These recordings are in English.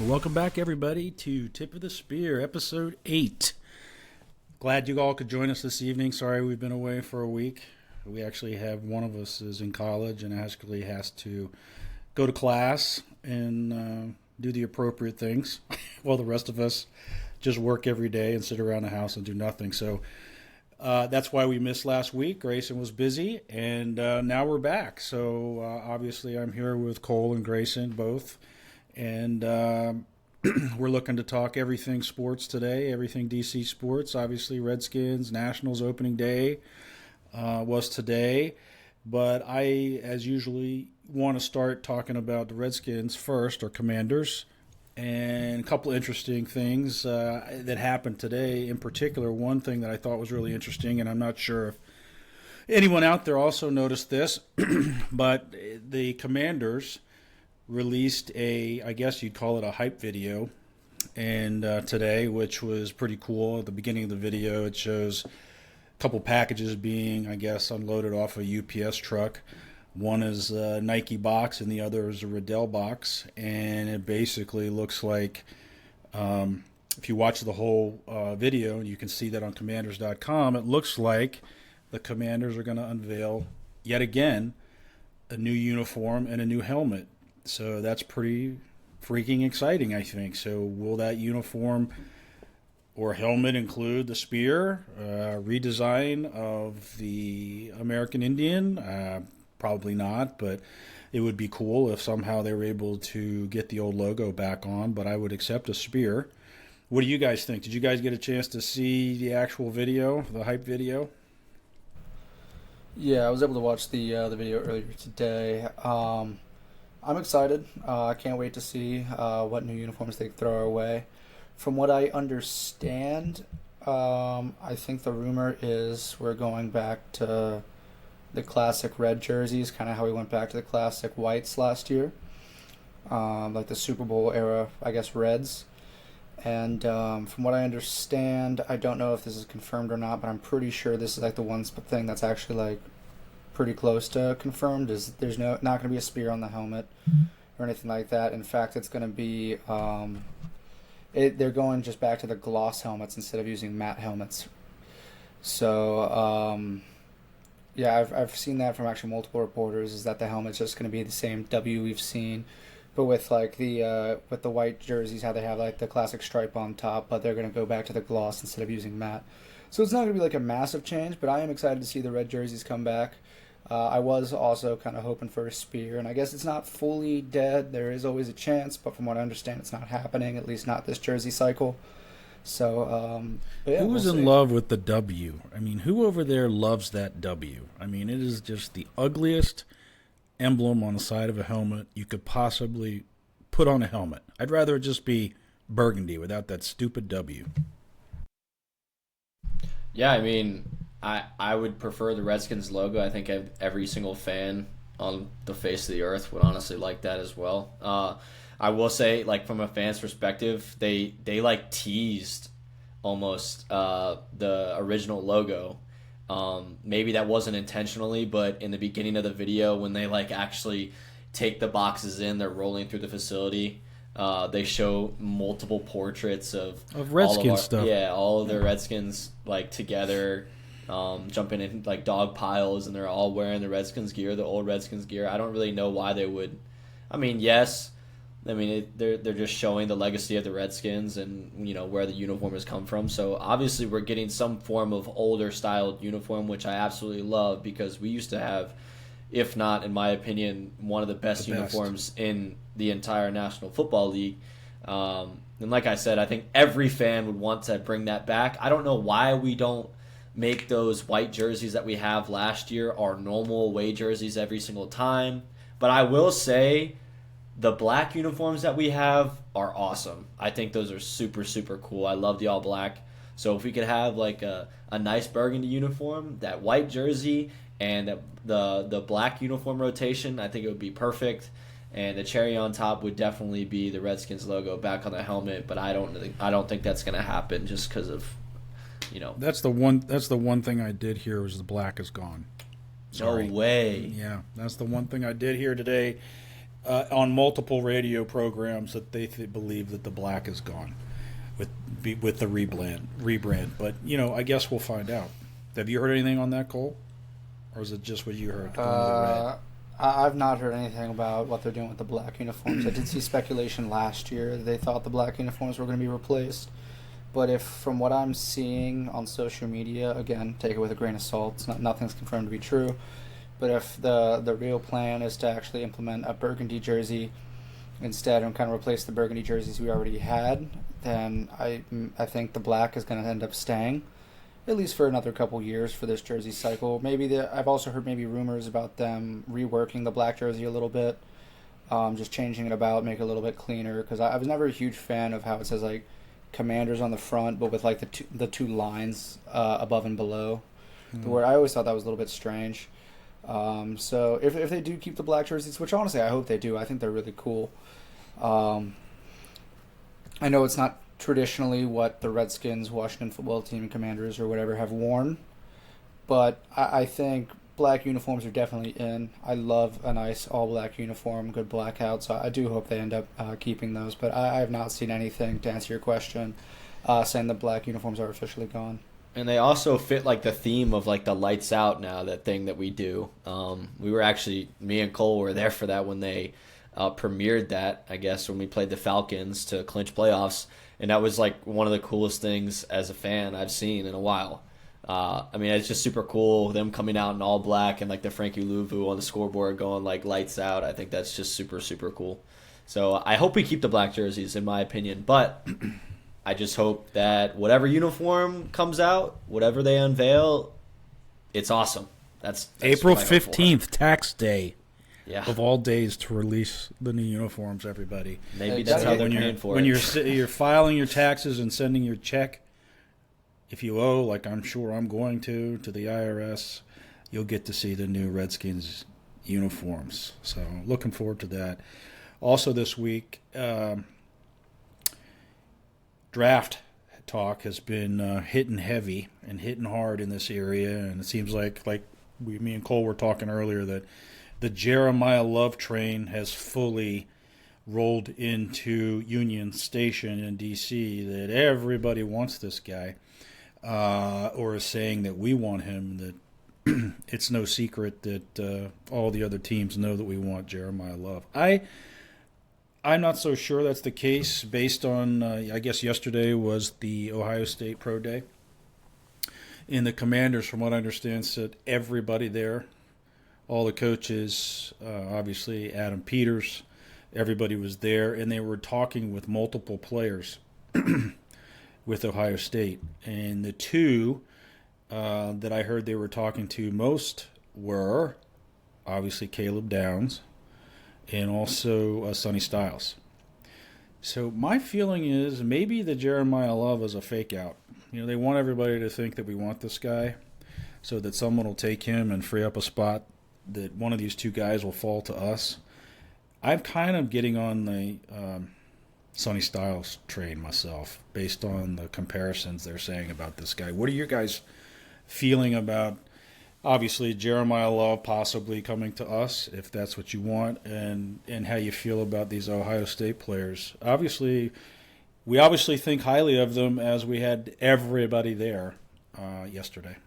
Welcome back, everybody, to Tip of the Spear, episode 8. Glad you all could join us this evening. Sorry we've been away for a week. We actually have one of us is in college and actually has to go to class and do the appropriate things while the rest of us just work every day and sit around the house and do nothing. So that's why we missed last week. Grayson was busy, and now we're back. So obviously I'm here with Cole and Grayson both. And we're looking to talk everything sports today, everything DC sports. Obviously, Redskins, Nationals opening day was today. But I, as usually, want to start talking about the Redskins first, or Commanders, and a couple of interesting things that happened today. In particular, one thing that I thought was really interesting, and I'm not sure if anyone out there also noticed this, but the Commanders released I guess you'd call it a hype video, and today, which was pretty cool. At the beginning of the video, it shows a couple packages being, I guess, unloaded off a UPS truck. One is a Nike box, and the other is a Riddell box, and it basically looks like, if you watch the whole video, and you can see that on Commanders.com, it looks like the Commanders are going to unveil, yet again, a new uniform and a new helmet. So that's pretty freaking exciting, I think. So will that uniform or helmet include the spear, redesign of the American Indian? Probably not, but it would be cool if somehow they were able to get the old logo back on, but I would accept a spear. What do you guys think? Did you guys get a chance to see the actual video, the hype video? Yeah, I was able to watch the video earlier today. I'm excited. I can't wait to see what new uniforms they throw our way. From what I understand, I think the rumor is we're going back to the classic red jerseys, kind of how we went back to the classic whites last year, like the Super Bowl era, I guess, reds. And from what I understand, I don't know if this is confirmed or not, but I'm pretty sure this is like the one thing that's actually like pretty close to confirmed, is there's not going to be a spear on the helmet or anything like that. In fact, it's going to be they're going just back to the gloss helmets instead of using matte helmets. So yeah, I've seen that from actually multiple reporters, is that the helmet's just going to be the same W we've seen, but with like the white jerseys, how they have like the classic stripe on top, but they're going to go back to the gloss instead of using matte. So it's not going to be like a massive change, but I am excited to see the red jerseys come back. I was also kind of hoping for a spear, and I guess it's not fully dead. There is always a chance, but from what I understand, it's not happening, at least not this jersey cycle. So, but yeah, Who was we'll in see. love with the W? I mean, who over there loves that W? I mean, it is just the ugliest emblem on the side of a helmet you could possibly put on a helmet. I'd rather it just be burgundy without that stupid W. Yeah, I mean, I would prefer the Redskins logo. I think every single fan on the face of the earth would honestly like that as well. I will say, like, from a fan's perspective, they like teased almost the original logo. Maybe that wasn't intentionally, but in the beginning of the video, when they like actually take the boxes in, they're rolling through the facility. They show multiple portraits of Redskins stuff. Yeah, all of the Redskins like together, jumping in like dog piles, and they're all wearing the Redskins gear, the old Redskins gear. I don't really know why they would. I mean, yes, I mean they're just showing the legacy of the Redskins and where the uniform has come from. So obviously we're getting some form of older styled uniform, which I absolutely love, because we used to have, if not, in my opinion, one of the best uniforms in the entire National Football League. And like I said, I think every fan would want to bring that back. I don't know why we don't make those white jerseys that we have last year our normal away jerseys every single time. But I will say the black uniforms that we have are awesome. I think those are super, super cool. I love the all black. So if we could have like a nice burgundy uniform, that white jersey, and the black uniform rotation, I think it would be perfect. And the cherry on top would definitely be the Redskins logo back on the helmet. But I don't think that's going to happen, just because of, That's the one thing I did hear, was the black is gone. Sorry. No way. Yeah, that's the one thing I did hear today. on multiple radio programs that they believe that the black is gone with the rebrand. But I guess we'll find out. Have you heard anything on that, Cole, or is it just what you heard? Going to the red? I've not heard anything about what they're doing with the black uniforms. I did see speculation last year that they thought the black uniforms were going to be replaced. But if, from what I'm seeing on social media, again, take it with a grain of salt. Nothing's confirmed to be true. But if the real plan is to actually implement a burgundy jersey instead and kind of replace the burgundy jerseys we already had, then I think the black is going to end up staying, at least for another couple years for this jersey cycle. I've also heard maybe rumors about them reworking the black jersey a little bit, just changing it about, make it a little bit cleaner. Because I was never a huge fan of how it says like Commanders on the front, but with like the two lines above and below. Where I always thought that was a little bit strange. So if they do keep the black jerseys, which honestly I hope they do, I think they're really cool. I know it's not traditionally what the Redskins, Washington football team, Commanders, or whatever have worn, but I think black uniforms are definitely in. I love a nice all-black uniform, good blackout, so I do hope they end up keeping those, but I have not seen anything, to answer your question, saying the black uniforms are officially gone. And they also fit like the theme of like the lights out now, that thing that we do. We were actually, me and Cole were there for that when they premiered that, I guess, when we played the Falcons to clinch playoffs. And that was like one of the coolest things as a fan I've seen in a while. I mean, it's just super cool, them coming out in all black and like the Frankie Louvu on the scoreboard going like lights out. I think that's just super, super cool. So I hope we keep the black jerseys, in my opinion. But I just hope that whatever uniform comes out, whatever they unveil, it's awesome. That's April what I hope for. 15th, tax day. Yeah. Of all days to release the new uniforms, everybody. Maybe that's how they're paying for it. When you're filing your taxes and sending your check, if you owe, like I'm sure I'm going to the IRS, you'll get to see the new Redskins uniforms. So looking forward to that. Also this week, draft talk has been hitting heavy and hitting hard in this area, and it seems like me and Cole were talking earlier that the Jeremiah Love train has fully rolled into Union Station in D.C., that everybody wants this guy, or is saying that we want him, that it's no secret that all the other teams know that we want Jeremiah Love. I'm not so sure that's the case based on, I guess yesterday was the Ohio State Pro Day. And the Commanders, from what I understand, said everybody there, all the coaches, obviously Adam Peters, everybody was there, and they were talking with multiple players with Ohio State. And the two that I heard they were talking to most were obviously Caleb Downs and also Sonny Styles. So my feeling is maybe the Jeremiah Love is a fake out. They want everybody to think that we want this guy so that someone will take him and free up a spot, that one of these two guys will fall to us. I'm kind of getting on the Sonny Styles train myself based on the comparisons they're saying about this guy. What are your guys feeling about, obviously, Jeremiah Love possibly coming to us, if that's what you want, and how you feel about these Ohio State players? We obviously think highly of them, as we had everybody there yesterday.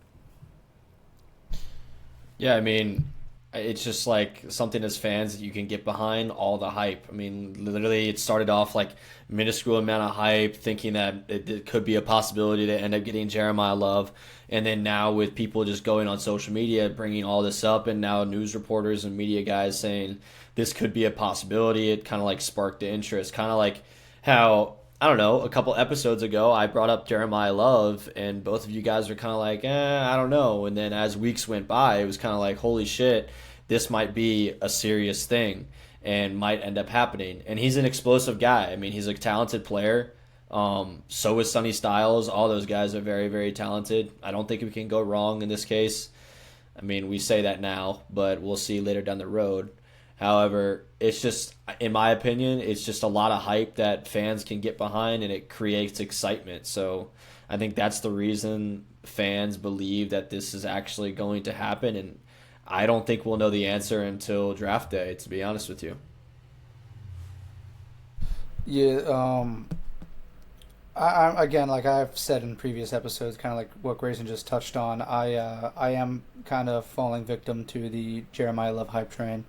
Yeah, I mean, it's just like something as fans that you can get behind, all the hype. I mean, literally it started off like minuscule amount of hype, thinking that it could be a possibility to end up getting Jeremiah Love. And then now with people just going on social media, bringing all this up, and now news reporters and media guys saying this could be a possibility, it kind of like sparked the interest. Kind of like how, I don't know, a couple episodes ago I brought up Jeremiah Love, and both of you guys were kind of like, I don't know. And then as weeks went by, it was kind of like, holy shit, this might be a serious thing and might end up happening. And he's an explosive guy. I mean, he's a talented player. So is Sonny Styles. All those guys are very, very talented. I don't think we can go wrong in this case. I mean, we say that now, but we'll see later down the road. However, it's just, in my opinion, it's just a lot of hype that fans can get behind, and it creates excitement. So I think that's the reason fans believe that this is actually going to happen. And I don't think we'll know the answer until draft day, to be honest with you. Yeah. Again, like I've said in previous episodes, kind of like what Grayson just touched on. I am kind of falling victim to the Jeremiah Love hype train.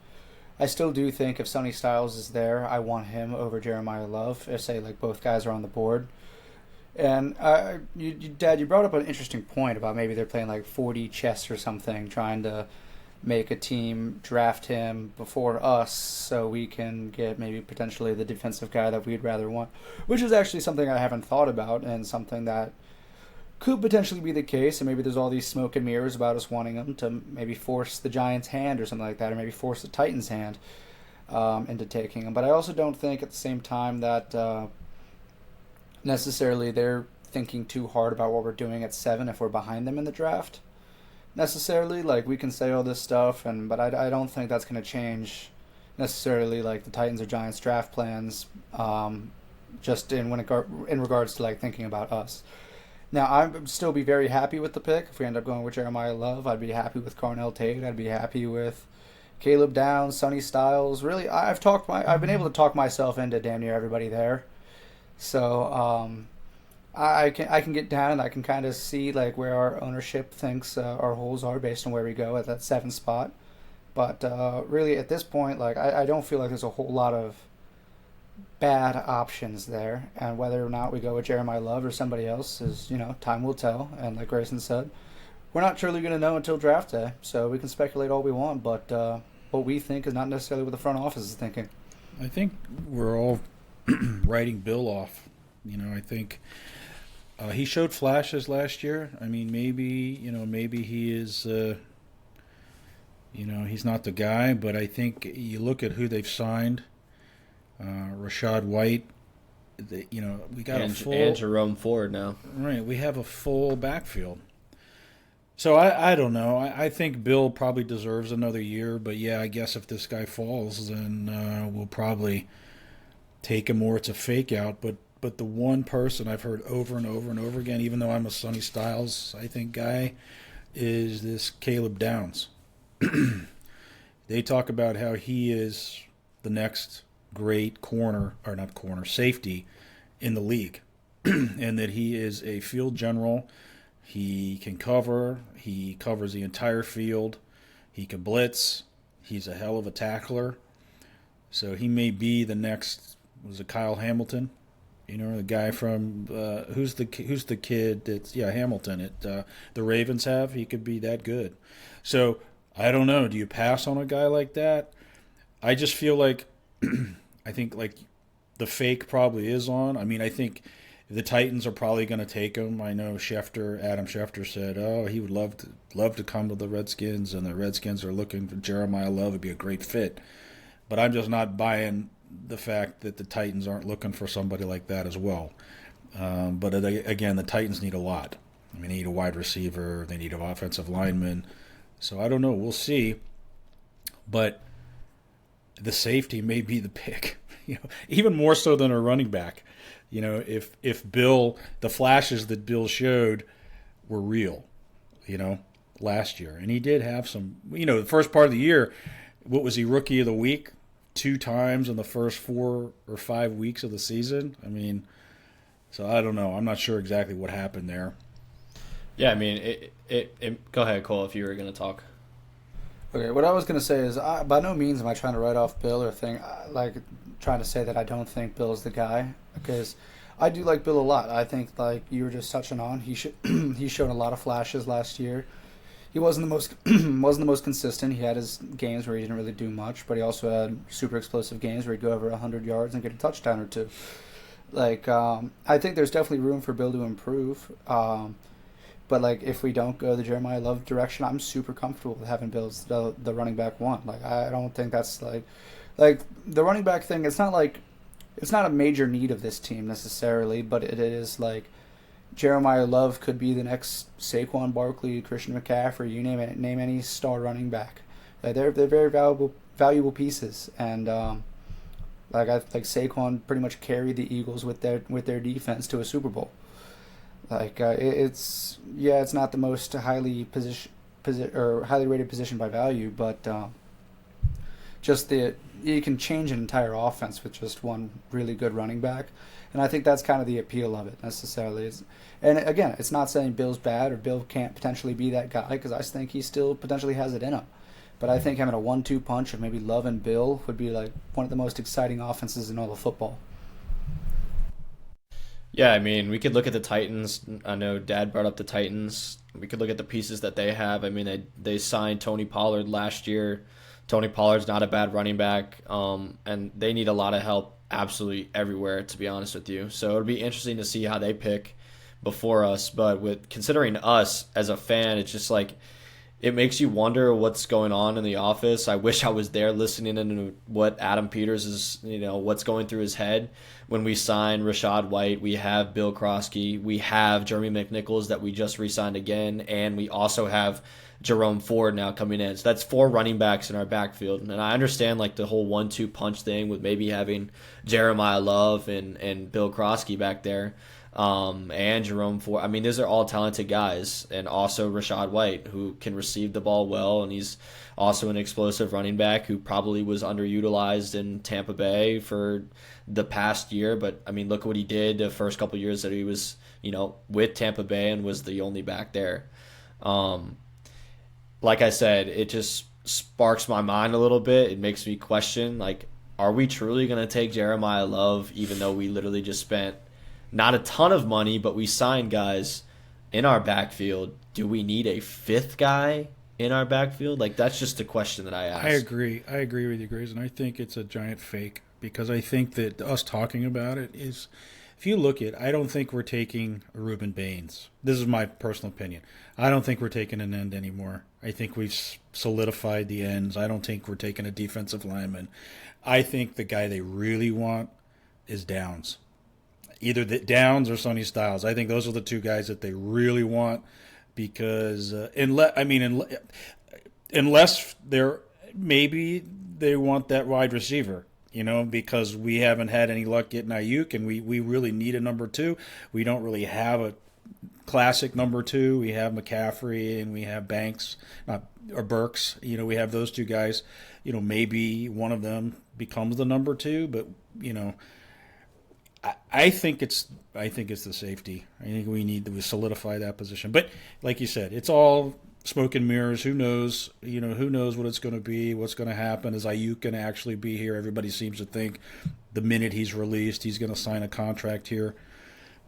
I still do think if Sonny Styles is there, I want him over Jeremiah Love. If say like both guys are on the board. And Dad, you brought up an interesting point about maybe they're playing like 40 chess or something, trying to make a team draft him before us so we can get maybe potentially the defensive guy that we'd rather want, which is actually something I haven't thought about and something that could potentially be the case. And maybe there's all these smoke and mirrors about us wanting him to maybe force the Giants' hand or something like that, or maybe force the Titans' hand into taking him. But I also don't think at the same time that necessarily they're thinking too hard about what we're doing at 7 if we're behind them in the draft necessarily. Like we can say all this stuff, but I don't think that's going to change necessarily like the Titans or Giants draft plans. Just in regards to like thinking about us. Now I'd still be very happy with the pick if we end up going with Jeremiah Love. I'd be happy with Carnell Tate. I'd be happy with Caleb Downs, Sonny Styles. Really, I've been able to talk myself into damn near everybody there. So I can get down and I can kind of see like where our ownership thinks our holes are based on where we go at that 7th spot. But really at this point, like I don't feel like there's a whole lot of bad options there, and whether or not we go with Jeremiah Love or somebody else is, time will tell. And like Grayson said, we're not truly going to know until draft day, so we can speculate all we want, but what we think is not necessarily what the front office is thinking. I think we're all writing Bill off. I think he showed flashes last year. I mean, maybe he is, he's not the guy, but I think you look at who they've signed. Rashad White, we got a full and Jerome Ford now. Right, we have a full backfield. So I don't know. I think Bill probably deserves another year, but yeah, I guess if this guy falls, then we'll probably take him, or it's a fake out. But the one person I've heard over and over and over again, even though I'm a Sonny Styles, I think, guy, is this Caleb Downs. They talk about how he is the next great safety in the league, and that he is a field general. He can cover. He covers the entire field. He can blitz. He's a hell of a tackler. So he may be the next. Was it Kyle Hamilton? The guy from who's the kid that's Hamilton at the Ravens have. He could be that good. So I don't know. Do you pass on a guy like that? I just feel like I think like the fake probably is on. I mean, I think the Titans are probably going to take him. I know Adam Schefter said, "Oh, he would love to come to the Redskins," and the Redskins are looking for Jeremiah Love. Would be a great fit. But I'm just not buying the fact that the Titans aren't looking for somebody like that as well. But again, the Titans need a lot. I mean, they need a wide receiver. They need an offensive lineman. So I don't know. We'll see. But the safety may be the pick, even more so than a running back. If Bill, the flashes that Bill showed were real, last year. And he did have some, the first part of the year, what was he, Rookie of the Week 2 times in the first 4 or 5 weeks of the season? I mean, so I don't know. I'm not sure exactly what happened there. Yeah, I mean, go ahead, Cole, if you were going to talk. Okay, what I was going to say is, by no means am I trying to write off Bill or trying to say that I don't think Bill's the guy, because I do like Bill a lot. I think, like you were just touching on, he showed a lot of flashes last year. He wasn't the most consistent. He had his games where he didn't really do much, but he also had super explosive games where he'd go over 100 yards and get a touchdown or two. I think there's definitely room for Bill to improve. But if we don't go the Jeremiah Love direction, I'm super comfortable with having Bill as the running back one. I don't think that's like the running back thing. It's not a major need of this team necessarily, but it is like Jeremiah Love could be the next Saquon Barkley, Christian McCaffrey, you name it, name any star running back. They're very valuable pieces, and I think Saquon pretty much carried the Eagles with their defense to a Super Bowl. It's not the most highly rated position by value, but just you can change an entire offense with just one really good running back. And I think that's kind of the appeal of it necessarily. And again, it's not saying Bill's bad or Bill can't potentially be that guy, because I think he still potentially has it in him. But I think having a 1-2 punch of maybe Love and Bill would be like one of the most exciting offenses in all of football. Yeah, I mean, we could look at the Titans. I know Dad brought up the Titans. We could look at the pieces that they have. I mean, they signed Tony Pollard last year. Tony Pollard's not a bad running back, and they need a lot of help absolutely everywhere, to be honest with you. So it'll be interesting to see how they pick before us. But with considering us as a fan, it's just like it makes you wonder what's going on in the office. I wish I was there listening into what Adam Peters is, what's going through his head. When we sign Rachaad White, we have Bill Krosky, we have Jeremy McNichols that we just re-signed again, and we also have Jerome Ford now coming in. So that's 4 running backs in our backfield. And I understand like the whole 1-2 punch thing with maybe having Jeremiah Love and Bill Krosky back there. And Jerome Ford. I mean, these are all talented guys, and also Rachaad White, who can receive the ball well, and he's also an explosive running back who probably was underutilized in Tampa Bay for the past year. But I mean, look at what he did the first couple of years that he was, with Tampa Bay and was the only back there. Like I said, it just sparks my mind a little bit. It makes me question, like, are we truly going to take Jeremiah Love, even though we literally just spent not a ton of money, but we signed guys in our backfield? Do we need a 5th guy in our backfield? Like, that's just a question that I ask. I agree with you, Grayson. I think it's a giant fake, because I think that us talking about it is, if you look at, I don't think we're taking Reuben Baines. This is my personal opinion. I don't think we're taking an end anymore. I think we've solidified the ends. I don't think we're taking a defensive lineman. I think the guy they really want is Downs. Either the Downs or Sonny Styles. I think those are the 2 guys that they really want, because unless they're, maybe they want that wide receiver, because we haven't had any luck getting Ayuk, and we really need a number 2. We don't really have a classic number 2. We have McCaffrey and we have Banks, or Burks. We have those 2 guys. Maybe one of them becomes the number 2, but I think it's the safety. I think we need to solidify that position. But like you said, it's all smoke and mirrors. Who knows? Who knows what it's going to be? What's going to happen? Is Ayuk going to actually be here? Everybody seems to think the minute he's released, he's going to sign a contract here.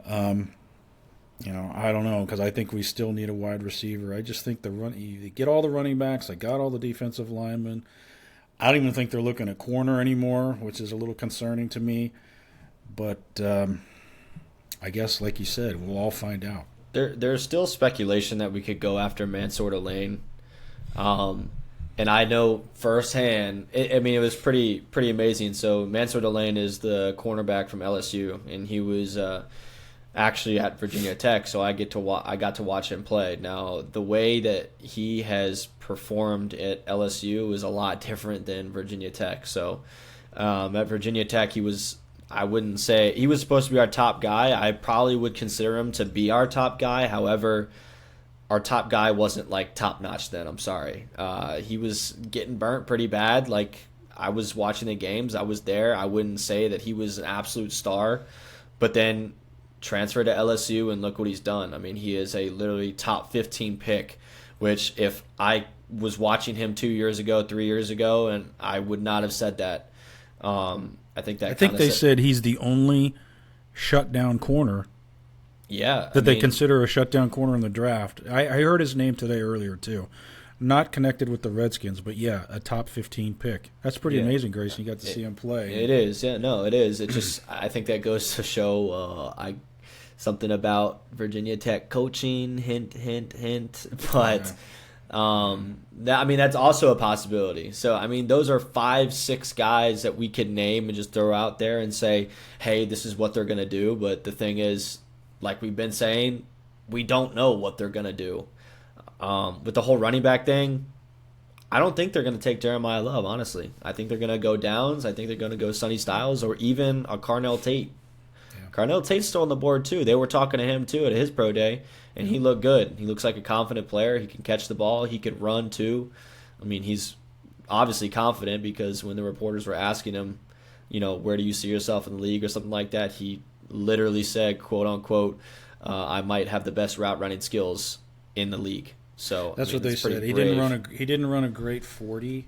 I don't know, because I think we still need a wide receiver. I just think you get all the running backs. I got all the defensive linemen. I don't even think they're looking at corner anymore, which is a little concerning to me. But I guess, like you said, we'll all find out. There's still speculation that we could go after Mansour Lane. And I know firsthand, it was pretty amazing. So Mansour Lane is the cornerback from LSU, and he was actually at Virginia Tech, so I got to watch him play. Now, the way that he has performed at LSU is a lot different than Virginia Tech. So at Virginia Tech, I wouldn't say he was supposed to be our top guy. I probably would consider him to be our top guy. However, our top guy wasn't like top notch then. I'm sorry. He was getting burnt pretty bad. Like, I was watching the games. I was there. I wouldn't say that he was an absolute star. But then transferred to LSU, and look what he's done. I mean, he is a literally top 15 pick, which if I was watching him 2 years ago, 3 years ago, and I would not have said that. I think they said he's the only shutdown corner. Yeah, they consider a shutdown corner in the draft. I heard his name today earlier too. Not connected with the Redskins, but yeah, a top 15 pick. That's pretty amazing, Grayson. You got to see him play. It is, yeah, no, it is. It just, I think that goes to show something about Virginia Tech coaching. Hint, hint, hint. But that's also a possibility. So those are 5-6 guys that we could name and just throw out there and say, hey, this is what they're gonna do. But the thing is, like we've been saying, we don't know what they're gonna do. With the whole running back thing, I don't think they're going to take Jeremiah Love, honestly. I think they're going to go Downs. I think they're going to go Sonny Styles or even a Carnell Tate. Yeah. Carnell Tate's still on the board, too. They were talking to him, too, at his pro day, and he looked good. He looks like a confident player. He can catch the ball. He can run, too. He's obviously confident because when the reporters were asking him, where do you see yourself in the league or something like that, he literally said, quote unquote, I might have the best route running skills in the league. So that's what they said. He didn't run a great 40,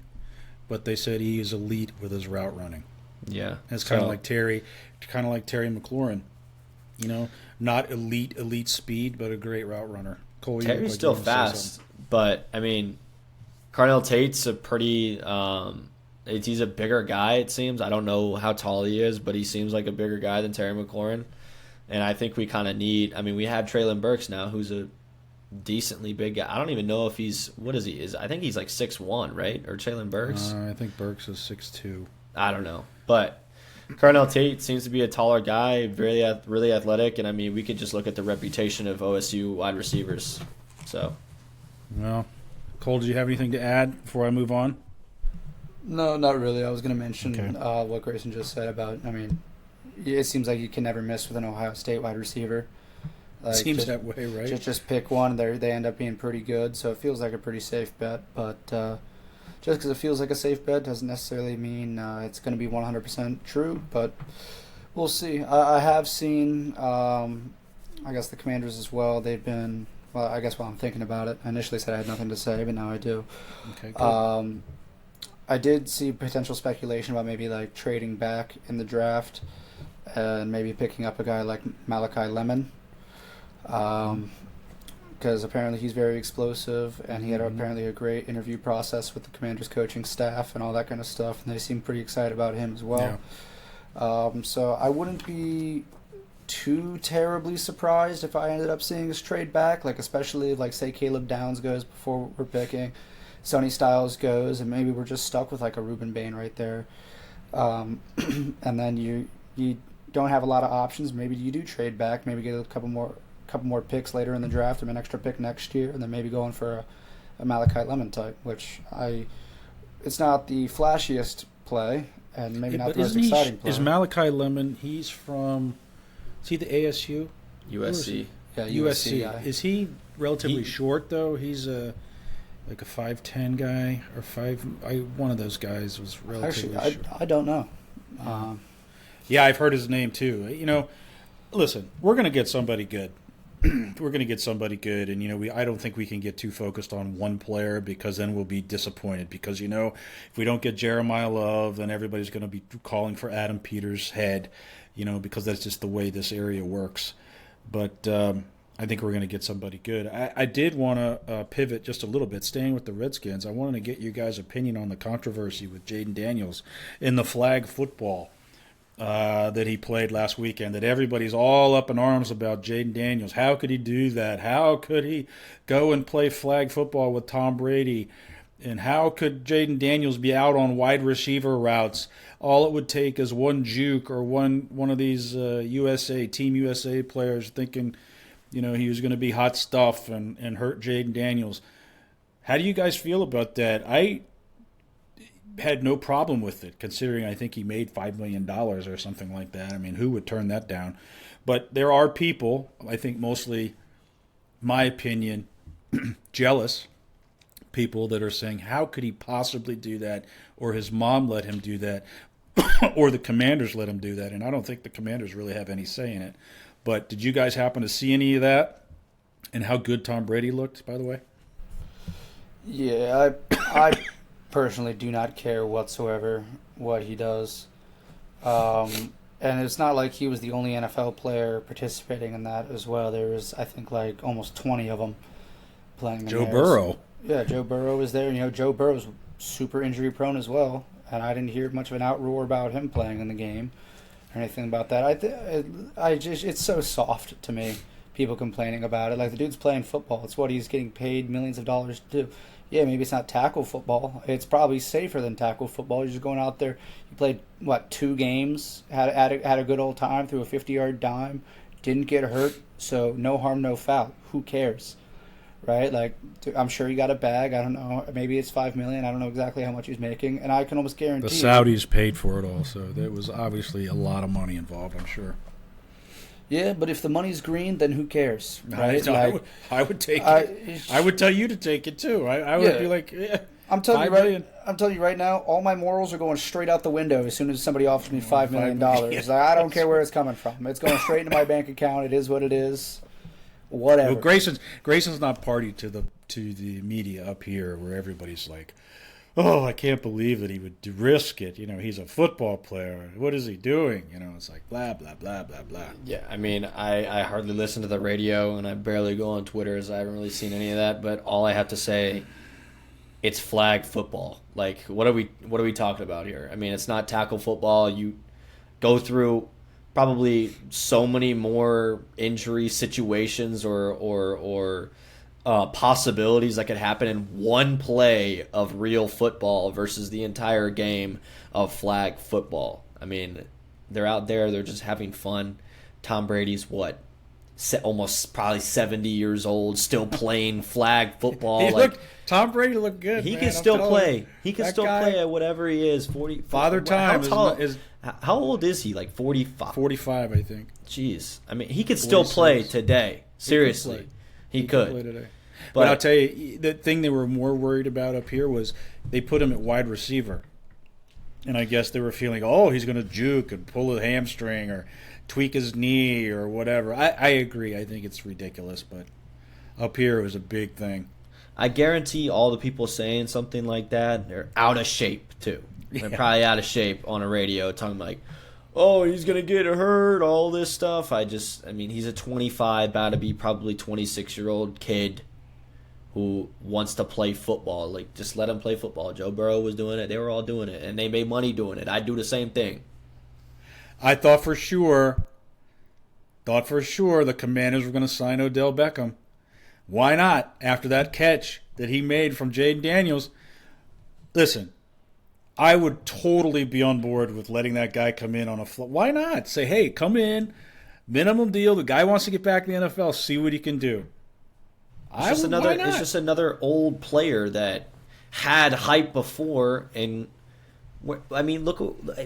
but they said he is elite with his route running. Yeah, it's kind of like Terry McLaurin. Not elite speed, but a great route runner. Cole, Terry's still fast, but I mean, Carnell Tate's a pretty. He's a bigger guy. It seems. I don't know how tall he is, but he seems like a bigger guy than Terry McLaurin. And I think we kind of need. I mean, we have Traylon Burks now, who's a decently big guy. I don't even know if he's what is he? I think he's like 6'1", right? Or Traylon Burks? I think Burks is 6'2". I don't know, but Carnell Tate seems to be a taller guy, really athletic, and I mean, we could just look at the reputation of OSU wide receivers. So, well, Cole, do you have anything to add before I move on? No, not really. I was going to mention what Grayson just said about. I mean, it seems like you can never miss with an Ohio State wide receiver. Like, seems that way, right? Just pick one. They end up being pretty good, so it feels like a pretty safe bet. But just because it feels like a safe bet doesn't necessarily mean it's going to be 100% true. But we'll see. I have seen, I guess, the Commanders as well. They've been, well, I guess while I'm thinking about it, I initially said I had nothing to say, but now I do. Okay, cool. I did see potential speculation about maybe like trading back in the draft and maybe picking up a guy like Malachi Lemon. Because apparently he's very explosive, and he had apparently a great interview process with the Commanders coaching staff and all that kind of stuff, and they seem pretty excited about him as well. Yeah. So I wouldn't be too terribly surprised if I ended up seeing his trade back, like especially if, like, say Caleb Downs goes before we're picking, Sonny Styles goes, and maybe we're just stuck with like a Ruben Bain right there. And then you don't have a lot of options. Maybe you do trade back, maybe get a couple more picks later in the draft, and an extra pick next year, and then maybe going for a Malachi Lemon type, which it's not the flashiest play, and maybe not the most exciting play. Is Malachi Lemon, is he the ASU? USC. Yeah, USC. guy. Is he relatively short, though? He's like a 5'10" guy, or one of those guys was relatively short. I don't know. Yeah, I've heard his name, too. Listen, we're going to get somebody good. We're going to get somebody good, and I don't think we can get too focused on one player, because then we'll be disappointed. Because if we don't get Jeremiah Love, then everybody's going to be calling for Adam Peters' head, because that's just the way this area works. But I think we're going to get somebody good. I did want to pivot just a little bit, staying with the Redskins. I wanted to get you guys' opinion on the controversy with Jaden Daniels in the flag football that he played last weekend, that everybody's all up in arms about Jaden Daniels. How could he do that? How could he go and play flag football with Tom Brady? And how could Jaden Daniels be out on wide receiver routes? All it would take is one juke or one of these Team USA players thinking, he was going to be hot stuff and hurt Jaden Daniels. How do you guys feel about that? I had no problem with it, considering I think he made $5 million or something like that. I mean, who would turn that down? But there are people, I think mostly, my opinion, jealous people that are saying, how could he possibly do that? Or his mom let him do that? Or the Commanders let him do that? And I don't think the Commanders really have any say in it. But did you guys happen to see any of that? And how good Tom Brady looked, by the way? Yeah, I personally do not care whatsoever what he does. And it's not like he was the only NFL player participating in that as well. There was, I think, like almost 20 of them playing. Joe Burrow. Yeah, Joe Burrow was there. Joe Burrow's super injury prone as well, and I didn't hear much of an outroar about him playing in the game or anything about that. It's so soft to me, people complaining about it. Like, the dude's playing football. It's what he's getting paid millions of dollars to do. Yeah, maybe it's not tackle football. It's probably safer than tackle football. You're just going out there. You played, 2 games, had a good old time, threw a 50-yard dime, didn't get hurt, so no harm, no foul. Who cares? Right? Like, I'm sure he got a bag. I don't know. Maybe it's $5 million. I don't know exactly how much he's making. And I can almost guarantee the Saudis paid for it also. There was obviously a lot of money involved, I'm sure. Yeah, but if the money's green, then who cares? Right? I would take it. I would tell you to take it too. I would be like, yeah. I'm telling you $5 right. million. I'm telling you right now, all my morals are going straight out the window as soon as somebody offers me $5 million. $5 million. I don't care where it's coming from. It's going straight into my bank account. It is what it is. Whatever. Well, Grayson's not party to the media up here, where everybody's like, "Oh, I can't believe that he would risk it." He's a football player. What is he doing? It's like blah blah blah blah blah. Yeah, I mean, I hardly listen to the radio, and I barely go on Twitter, as I haven't really seen any of that. But all I have to say, it's flag football. Like, what are we talking about here? I mean, it's not tackle football. You go through probably so many more injury situations or possibilities that could happen in one play of real football versus the entire game of flag football. I mean, they're out there, they're just having fun. Tom Brady's almost probably 70 years old, still playing flag football. Tom Brady looked good. He man. can still play. You, He can that still guy- play at whatever he is. 40. Father Time is How old is he? Like 45. 45, I think. Jeez. I mean, he could still 46. play today. Seriously, he Play could. today. But But I'll tell you, the thing they were more worried about up here was they put him at wide receiver. And I guess they were feeling, oh, he's going to juke and pull a hamstring or tweak his knee or whatever. I agree. I think it's ridiculous. But up here, it was a big thing. I guarantee all the people saying something like that, they're out of shape too. They're Yeah. probably out of shape on a radio talking like, oh, he's going to get hurt, all this stuff. I mean, he's a 25, about to be probably 26-year-old kid who wants to play football. Like, just let him play football. Joe Burrow was doing it. They were all doing it, and they made money doing it. I'd do the same thing. I thought for sure the Commanders were going to sign Odell Beckham. Why not? After that catch that he made from Jaden Daniels. Listen, I would totally be on board with letting that guy come in on a why not? Say, hey, come in, minimum deal. The guy wants to get back in the NFL. See what he can do. It's just another old player that had hype before, and I mean,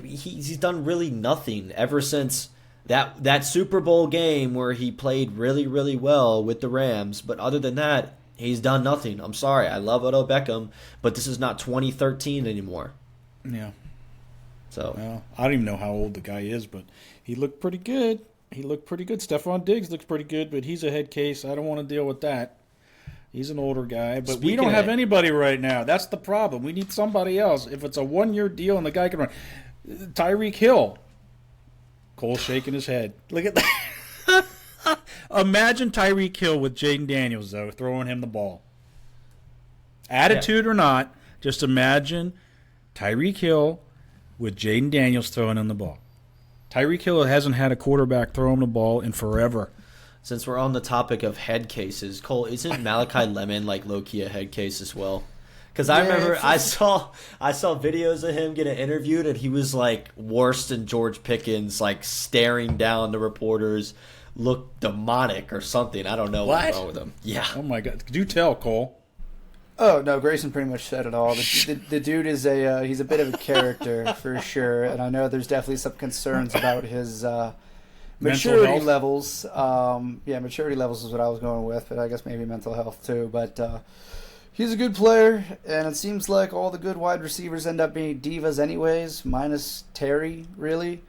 he's done really nothing ever since that Super Bowl game where he played really, really well with the Rams. But other than that, he's done nothing. I'm sorry, I love Odell Beckham, but this is not 2013 anymore. Yeah. So Well, I don't even know how old the guy is, but he looked pretty good. Stephon Diggs looks pretty good, but he's a head case. I don't want to deal with that. He's an older guy, but we Speaking don't of have it- anybody right now. That's the problem. We need somebody else. If it's a 1-year deal and the guy can run, Tyreek Hill. Cole's shaking his head. Look at that. Imagine Tyreek Hill with Jaden Daniels, though, throwing him the ball. Attitude or not, just imagine Tyreek Hill with Jaden Daniels throwing him the ball. Tyreek Hill hasn't had a quarterback throw him the ball in forever. since we're on the topic of head cases, Cole, isn't Malachi Lemon like low-key a head case as well? Because I remember I saw videos of him getting interviewed, and he was like worse than George Pickens, like staring down the reporters, looked demonic or something. I don't know what's wrong with him. Yeah. Oh my God! Do tell, Cole. Oh no, Grayson pretty much said it all. The dude is he's a bit of a character for sure, and I know there's definitely some concerns about his maturity health? levels. Maturity levels is what I was going with, but I guess maybe mental health too. But he's a good player, and it seems like all the good wide receivers end up being divas anyways, minus Terry really,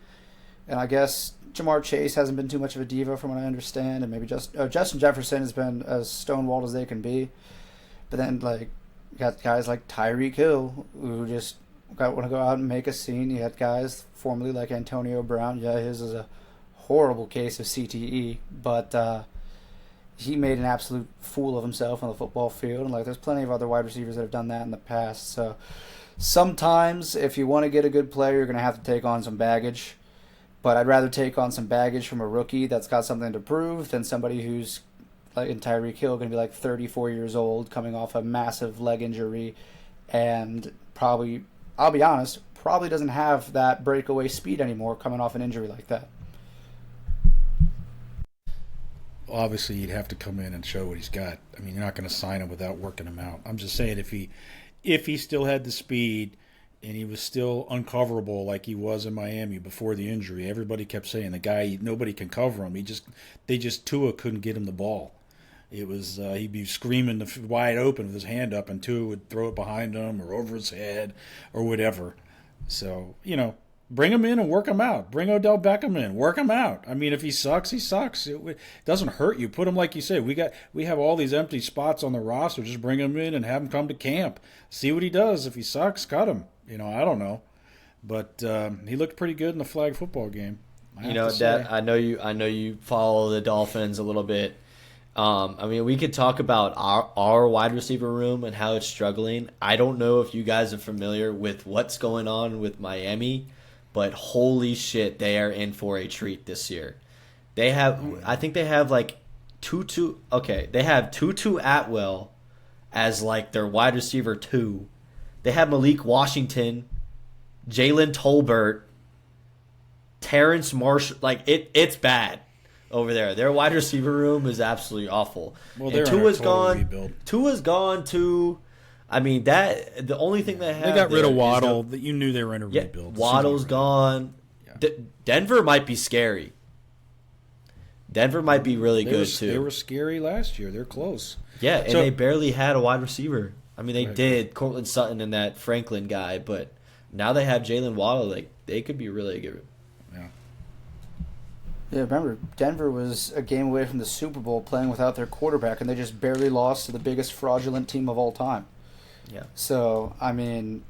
and I guess Jamar Chase hasn't been too much of a diva from what I understand, and maybe Justin Jefferson has been as stonewalled as they can be. But then, like, you got guys like Tyreek Hill who just want to go out and make a scene. You had guys formerly like Antonio Brown. Yeah, his is a horrible case of CTE, but he made an absolute fool of himself on the football field. And, like, there's plenty of other wide receivers that have done that in the past. So sometimes if you want to get a good player, you're going to have to take on some baggage. But I'd rather take on some baggage from a rookie that's got something to prove than somebody who's like in Tyreek Hill, going to be like 34 years old, coming off a massive leg injury, and probably, I'll be honest, probably doesn't have that breakaway speed anymore coming off an injury like that. Obviously, he'd have to come in and show what he's got. I mean, you're not going to sign him without working him out. I'm just saying, if he still had the speed and he was still uncoverable like he was in Miami before the injury, everybody kept saying the guy, nobody can cover him. Tua couldn't get him the ball. it was he'd be screaming wide open with his hand up, and Tua would throw it behind him or over his head or whatever. So bring him in and work him out. Bring Odell Beckham in, work him out. I mean, if he sucks, he sucks. It doesn't hurt you. Put him, like you said. We have all these empty spots on the roster. Just bring him in and have him come to camp. See what he does. If he sucks, cut him. I don't know, but he looked pretty good in the flag football game. Dad, I know you follow the Dolphins a little bit. I mean, we could talk about our wide receiver room and how it's struggling. I don't know if you guys are familiar with what's going on with Miami, but holy shit, they are in for a treat this year. I think they have like Tutu. Okay, they have Tutu Atwell as like their wide receiver 2. They have Malik Washington, Jalen Tolbert, Terrence Marshall. Like it's bad over there. Their wide receiver room is absolutely awful. Well, they're Tua's in a total gone. rebuild. Tua's gone too. I mean, the only thing they have. They got rid there of is Waddle. That you knew they were in a Yeah, rebuild. Waddle's gone. Yeah. Denver might be scary. Denver might be really good too. They were scary last year. They're close. Yeah, and So- they barely had a wide receiver. I mean, they Right. did Cortland Sutton and that Franklin guy, but now they have Jalen Waddle. Like they could be really good. Yeah. Yeah, remember, Denver was a game away from the Super Bowl playing without their quarterback, and they just barely lost to the biggest fraudulent team of all time. Yeah. So, I mean,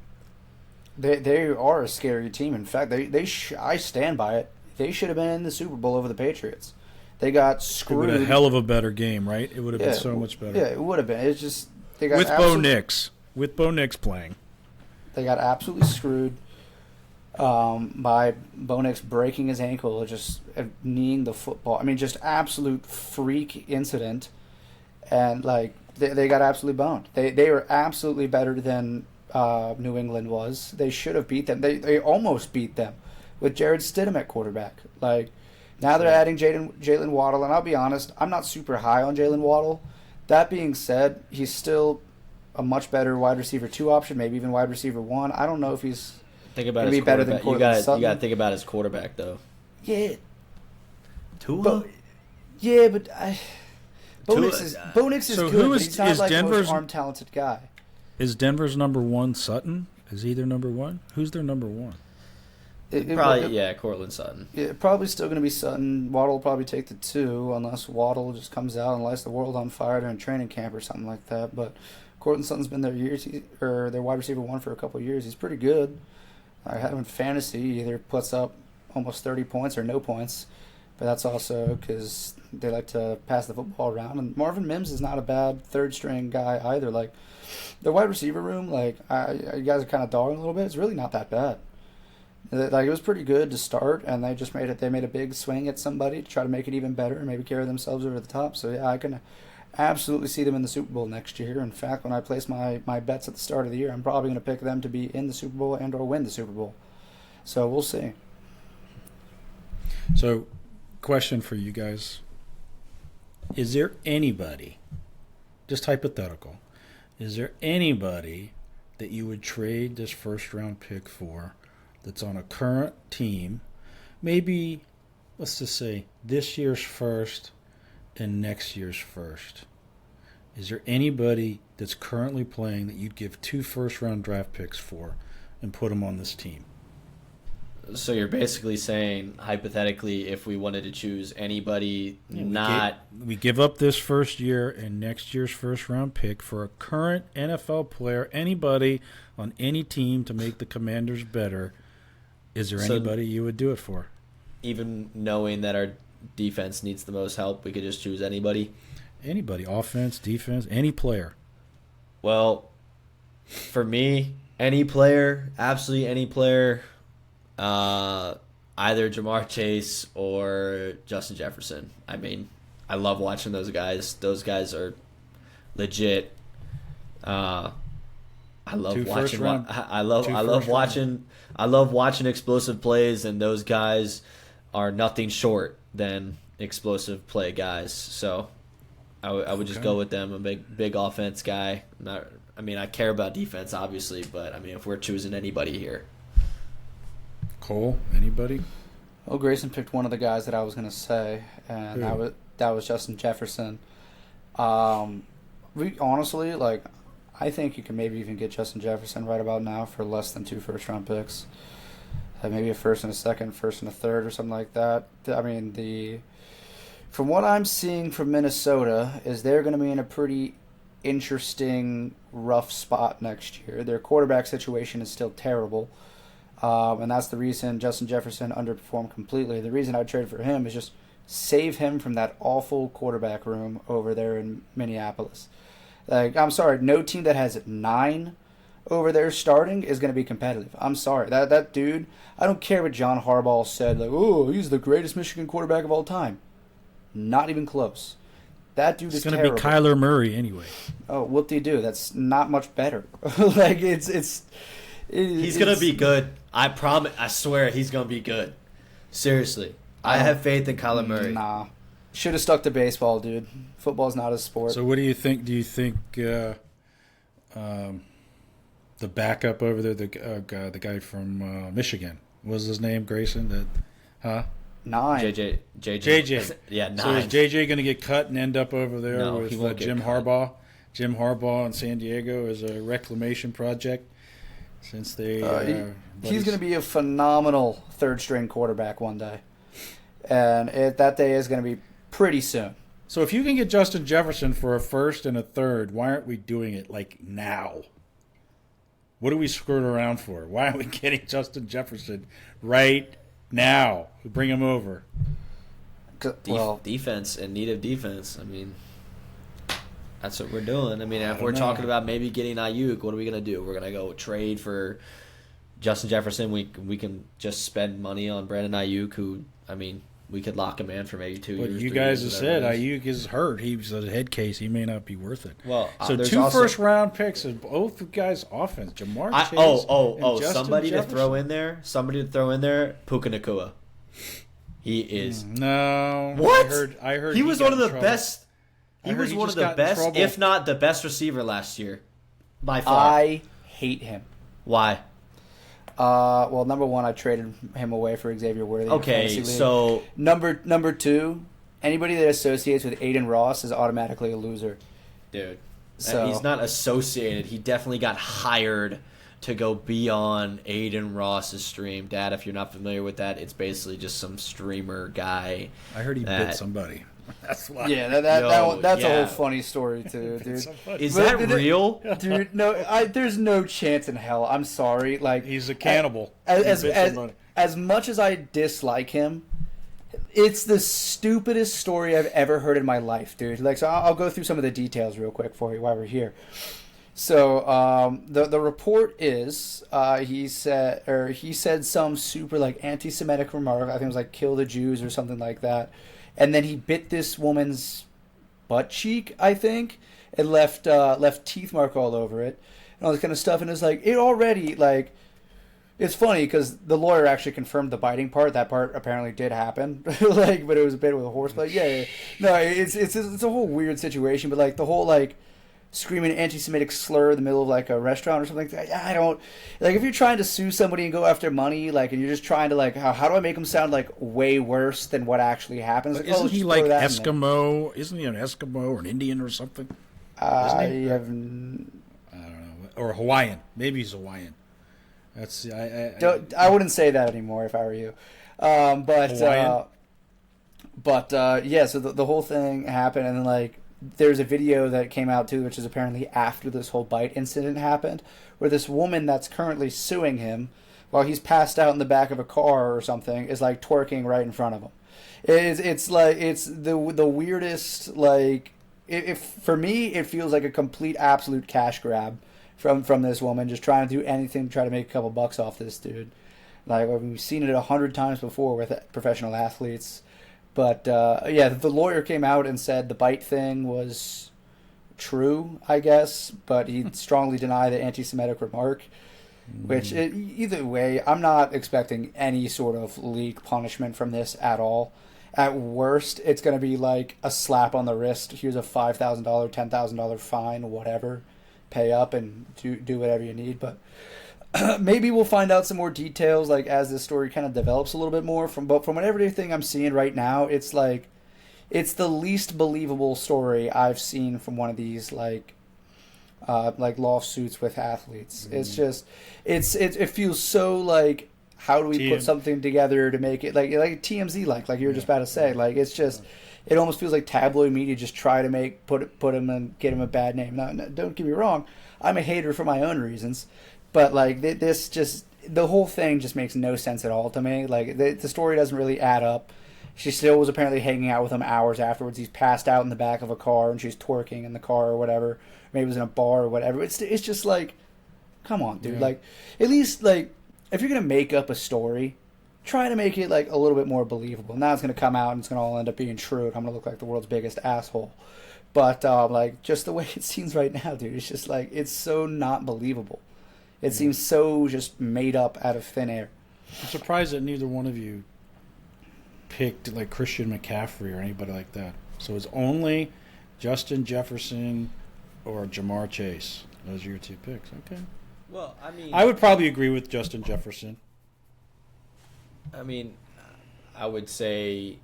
they are a scary team. In fact, I stand by it. They should have been in the Super Bowl over the Patriots. They got It would screwed. have been a hell of a better game, right? It would have been so much better. Yeah, it would have been. It's just they got With Bo absolute- Nix. With Bo Nix playing. They got absolutely screwed by Bo Nix breaking his ankle, just kneeing the football. I mean, just absolute freak incident, and like they got absolutely boned. They were absolutely better than New England was. They should have beat them. They almost beat them with Jared Stidham at quarterback. Like now they're adding Jalen Waddle, and I'll be honest, I'm not super high on Jalen Waddle. That being said, he's still a much better wide receiver 2 option, maybe even wide receiver 1. I don't know if he's Think about Gonna his be better than quarterback. You Cortland got Sutton. to think about his quarterback though. yeah. Tua. But Bo Tua- Nix is So good, who but is- he's not is like the Denver's- most arm talented guy. Is Denver's number 1 Sutton? Is he their number 1? Who's their number 1? Cortland Sutton. Probably still going to be Sutton. Waddle will probably take the 2 unless Waddle just comes out and lights the world on fire during training camp or something like that. But Cortland Sutton's been their wide receiver 1 for a couple of years. He's pretty good. I have him in fantasy. He either puts up almost 30 points or no points. But that's also because they like to pass the football around. And Marvin Mims is not a bad third-string guy either. Like, the wide receiver room, like, you guys are kind of dogging a little bit. It's really not that bad. Like, it was pretty good to start, and they made a big swing at somebody to try to make it even better and maybe carry themselves over the top. So, yeah, I can absolutely see them in the Super Bowl next year. In fact, when I place my bets at the start of the year, I'm probably going to pick them to be in the Super Bowl and or win the Super Bowl. So, we'll see. So, question for you guys. Is there anybody, just hypothetical, is there anybody that you would trade this first-round pick for that's on a current team, maybe, let's just say, this year's first and next year's first? Is there anybody that's currently playing that you'd give 2 first-round draft picks for and put them on this team? So you're basically saying, hypothetically, if we wanted to choose anybody We give up this first year and next year's first round pick for a current NFL player, anybody on any team to make the Commanders better. Is there So- anybody you would do it for? even knowing that our defense needs the most help, we could just choose anybody. Anybody, offense, defense, any player. Well, for me, any player, absolutely any player, either Jamar Chase or Justin Jefferson. I mean, I love watching those guys. Those guys are legit. I love 2 watching. first round- I love 2 first watching. I love watching explosive plays, and those guys are nothing short than explosive play guys. So I would just Okay. go with them. I'm a big offense guy. I care about defense, obviously, but I mean, if we're choosing anybody here, Cole, anybody? Well, Grayson picked one of the guys that I was going to say, and Who? that was Justin Jefferson. We honestly, like, I think you can maybe even get Justin Jefferson right about now for less than 2 first-round picks. Maybe a first and a second, first and a third, or something like that. I mean, from what I'm seeing from Minnesota, is they're going to be in a pretty interesting, rough spot next year. Their quarterback situation is still terrible, and that's the reason Justin Jefferson underperformed completely. The reason I traded for him is just save him from that awful quarterback room over there in Minneapolis. Like, I'm sorry, no team that has 9 over there starting is going to be competitive. I'm sorry. That dude, I don't care what John Harbaugh said, like, oh, he's the greatest Michigan quarterback of all time. Not even close. That dude is It's going to terrible. be Kyler Murray anyway. Oh, what do you do? That's not much better. Like, He's going to be good. I promise. I swear he's going to be good. Seriously. I have faith in Kyler Murray. Nah. Should have stuck to baseball, dude. Football's not a sport. So what do you think? Do you think the backup over there, the guy from Michigan, what was his name, Grayson? 9. JJ. Yeah, 9. So is JJ going to get cut and end up over there No, with he won't get Jim cut. Harbaugh? Jim Harbaugh in San Diego is a reclamation project since they. He's going to be a phenomenal third-string quarterback one day. And that day is going to be pretty soon. So if you can get Justin Jefferson for a first and a third, why aren't we doing it like now? What are we screwing around for? Why aren't we getting Justin Jefferson right now? We bring him over. Well, Defense, in need of defense. I mean, that's what we're doing. I mean, if we're know. talking about maybe getting Ayuk, what are we going to do? We're going to go trade for Justin Jefferson. We can just spend money on Brandon Ayuk, who, I mean, we could lock him in for maybe 2 But years. you 3 guys have years, said whatever it is. Ayuk is hurt. He's a head case. He may not be worth it. Well, So there's 2 also- first-round picks of both guys' offense. Jamar Chase and Justin somebody Jefferson. to throw in there, Puka Nacua. He is. No. What? I heard He was got one of in the trouble. best. I He heard was he one of just the got in best, trouble. if not the best receiver last year, by far. I hate him. Why? Well, number one, I traded him away for Xavier Worthy. in a Okay, fantasy league. so Number 2, anybody that associates with Aiden Ross is automatically a loser. dude, So- he's not associated. He definitely got hired to go be on Aiden Ross's stream. Dad, if you're not familiar with that, it's basically just some streamer guy. I heard he that- bit somebody. That's why. Yeah, that's a yeah. whole funny story too, dude. Is But that the- real? Dude, no, there's no chance in hell. I'm sorry. Like, He's a cannibal. as He bit as, somebody. as much as I dislike him, it's the stupidest story I've ever heard in my life, dude. Like, so I'll go through some of the details real quick for you while we're here. So the report is he said some super like anti-Semitic remark. I think it was like "kill the Jews" or something like that, and then he bit this woman's butt cheek, I think, and left teeth mark all over it and all this kind of stuff. And it's like it already like. It's funny because the lawyer actually confirmed the biting part. That part apparently did happen, like, but it was a bit with a horse. But yeah. No, it's a whole weird situation. But like the whole like screaming anti-Semitic slur in the middle of like a restaurant or something like that. I don't like if you're trying to sue somebody and go after money, like, and you're just trying to like how do I make them sound like way worse than what actually happens? But Like, isn't he just like throw that in there. Eskimo? Isn't he an Eskimo or an Indian or something? I Isn't he? have I don't know. Or Hawaiian. Maybe he's Hawaiian. That's I wouldn't say that anymore if I were you. But Hawaiian? yeah, so the whole thing happened, and then like there's a video that came out too, which is apparently after this whole bite incident happened, where this woman that's currently suing him, while he's passed out in the back of a car or something, is like twerking right in front of him. It's like it's the weirdest like. If for me, it feels like a complete absolute cash grab from this woman, just trying to do anything to try to make a couple bucks off this dude. Like, we've seen it 100 times before with professional athletes. But yeah, the lawyer came out and said the bite thing was true, I guess, but he strongly denied the anti-Semitic remark. Which, either way, I'm not expecting any sort of league punishment from this at all. At worst, it's going to be like a slap on the wrist. Here's a $5,000, $10,000 fine, whatever. Pay up and do whatever you need. But maybe we'll find out some more details like as this story kind of develops a little bit more. But from everything I'm seeing right now, it's like it's the least believable story I've seen from one of these like lawsuits with athletes. It's just it feels so like, how do we put something together to make it like TMZ like you were just about to say, like it's just it almost feels like tabloid media just try to put him and get him a bad name. Now, don't get me wrong, I'm a hater for my own reasons, but like this just the whole thing just makes no sense at all to me. Like the story doesn't really add up. She still was apparently hanging out with him hours afterwards. He's passed out in the back of a car and she's twerking in the car or whatever. Maybe it was in a bar or whatever. It's just like, come on, dude. Yeah. Like at least like if you're gonna make up a story, try to make it like a little bit more believable. Now it's gonna come out and it's gonna all end up being true, and I'm gonna look like the world's biggest asshole. But like just the way it seems right now, dude, it's just like it's so not believable. It seems so just made up out of thin air. I'm surprised that neither one of you picked like Christian McCaffrey or anybody like that. So it's only Justin Jefferson or Jamar Chase. Those are your two picks. Okay. Well, I mean, I would probably agree with Justin Jefferson. I mean, I would say,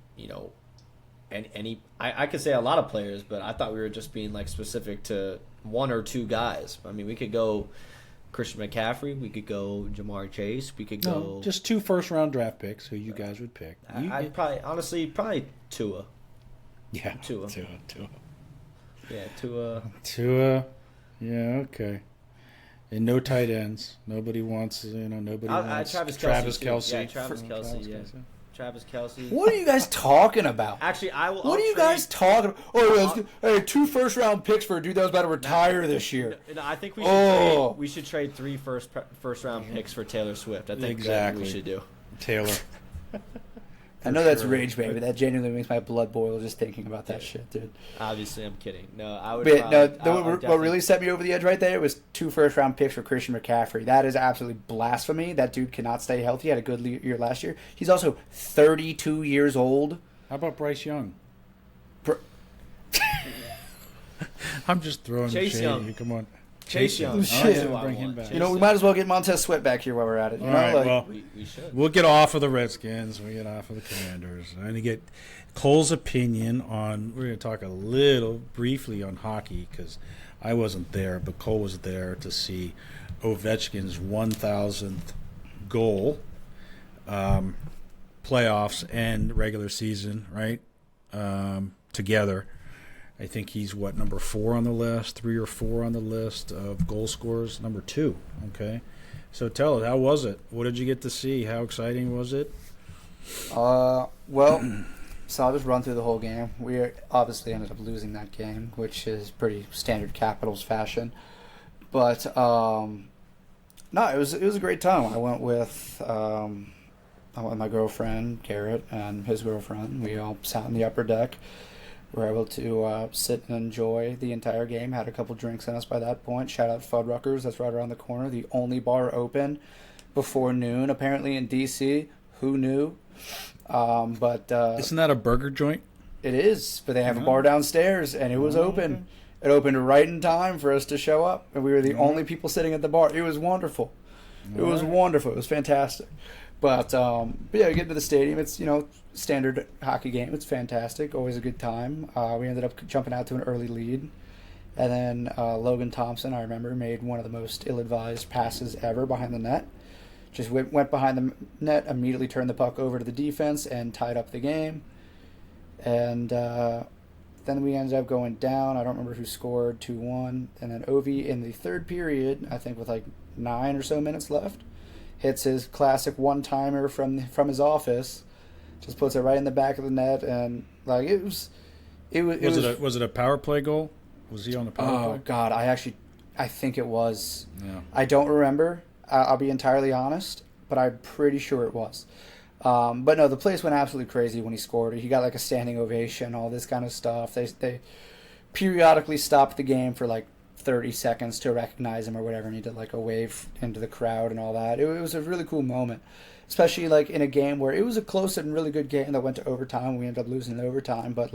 I could say a lot of players, but I thought we were just being like specific to one or two guys. I mean, we could go Christian McCaffrey, we could go Jamar Chase, we could go just 2 first-round draft picks who you guys would pick. I'd probably Tua. Yeah, Tua. Yeah, Tua. Yeah, okay. And no tight ends. Nobody wants, nobody wants Travis Kelce. Yeah, Travis Kelce, yeah. Travis Kelce. What are you guys talking about? Actually, What are you guys talking about? Oh, hey, 2 first-round picks for a dude that was about to retire this year. No, I think we should trade 3 first-round picks for Taylor Swift. I think exactly what we should do. Taylor. I know that's rage, baby. That genuinely makes my blood boil just thinking about that shit, dude. Obviously, I'm kidding. No, I would. What really set me over the edge right there was 2 first-round picks for Christian McCaffrey. That is absolutely blasphemy. That dude cannot stay healthy. He had a good year last year. He's also 32 years old. How about Bryce Young? I'm just throwing Chase Young. Come on. Chase Young. Bring him back. We might as well get Montez Sweat back here while we're at it. All right, well, we should. We'll get off of the Redskins. We'll get off of the Commanders. I'm going to get Cole's opinion on. We're going to talk a little briefly on hockey because I wasn't there, but Cole was there to see Ovechkin's 1,000th goal, playoffs and regular season, right? Together. I think he's, number 4 on the list, 3 or 4 on the list of goal scorers, number 2, okay? So tell us, how was it? What did you get to see? How exciting was it? Well, so I'll just run through the whole game. We obviously ended up losing that game, which is pretty standard Capitals fashion. But, no, it was a great time. I went with my girlfriend, Garrett, and his girlfriend. We all sat in the upper deck. We were able to sit and enjoy the entire game. Had a couple drinks in us by that point. Shout out Fuddruckers. That's right around the corner. The only bar open before noon, apparently, in D.C. Who knew? But isn't that a burger joint? It is, but they have a bar downstairs, and it was open. Okay. It opened right in time for us to show up, and we were the only people sitting at the bar. It was wonderful. It was wonderful. It was fantastic. But yeah, we get to the stadium. It's, standard hockey game. It's fantastic. Always a good time. We ended up jumping out to an early lead. And then Logan Thompson, I remember, made one of the most ill-advised passes ever behind the net. Just went behind the net, immediately turned the puck over to the defense, and tied up the game. And then we ended up going down. I don't remember who scored, 2-1. And then Ovi in the third period, I think with 9 or so minutes left, hits his classic one-timer from his office, just puts it right in the back of the net, and was it a power play goal? Was he on the power play? Oh God, I think it was. Yeah. I don't remember. I'll be entirely honest, but I'm pretty sure it was. But no, the place went absolutely crazy when he scored. He got a standing ovation, all this kind of stuff. They periodically stopped the game for 30 seconds to recognize him or whatever, and he did a wave into the crowd and all that. It was a really cool moment, especially in a game where it was a close and really good game that went to overtime. We ended up losing in overtime, but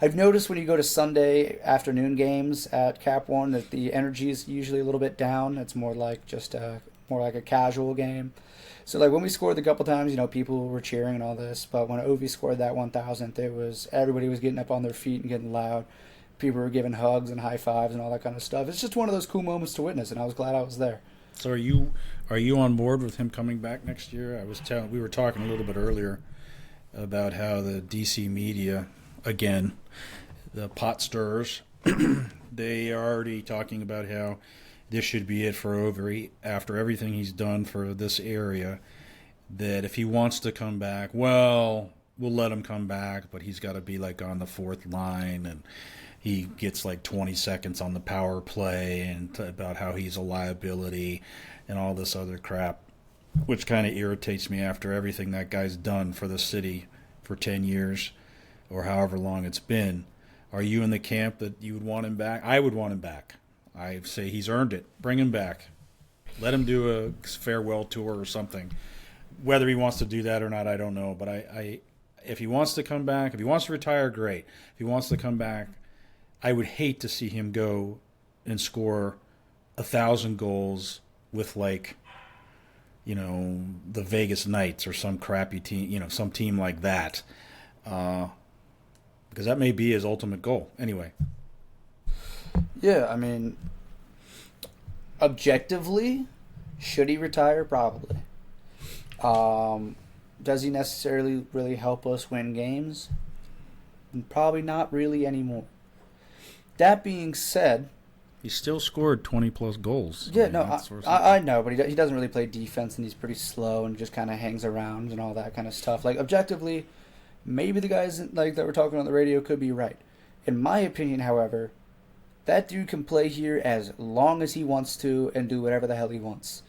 I've noticed when you go to Sunday afternoon games at Cap One that the energy is usually a little bit down. It's more just more like a casual game. So like when we scored a couple times, people were cheering and all this. But when Ovi scored that 1,000th, it was everybody was getting up on their feet and getting loud. People were giving hugs and high fives and all that kind of stuff. It's just one of those cool moments to witness, and I was glad I was there. So are you on board with him coming back next year? We were talking a little bit earlier about how the DC media, again, the pot stirrers, they are already talking about how this should be it for Ovi after everything he's done for this area, that if he wants to come back, well, we'll let him come back, but he's got to be like on the fourth line, and he gets like 20 seconds on the power play, and about how he's a liability and all this other crap, which kind of irritates me after everything that guy's done for the city for 10 years or however long it's been. Are you in the camp that you would want him back? I would want him back. I say he's earned it. Bring him back. Let him do a farewell tour or something. Whether he wants to do that or not, I don't know. But if he wants to come back, if he wants to retire, great. If he wants to come back, I would hate to see him go and score 1,000 goals with the Vegas Knights or some crappy team, some team like that. Because that may be his ultimate goal. Anyway. Yeah, I mean, objectively, should he retire? Probably. Does he necessarily really help us win games? Probably not really anymore. That being said, he still scored 20-plus goals. Yeah, I know, but he doesn't really play defense, and he's pretty slow and just kind of hangs around and all that kind of stuff. Like, objectively, maybe the guys that we're talking on the radio could be right. In my opinion, however, that dude can play here as long as he wants to and do whatever the hell he wants,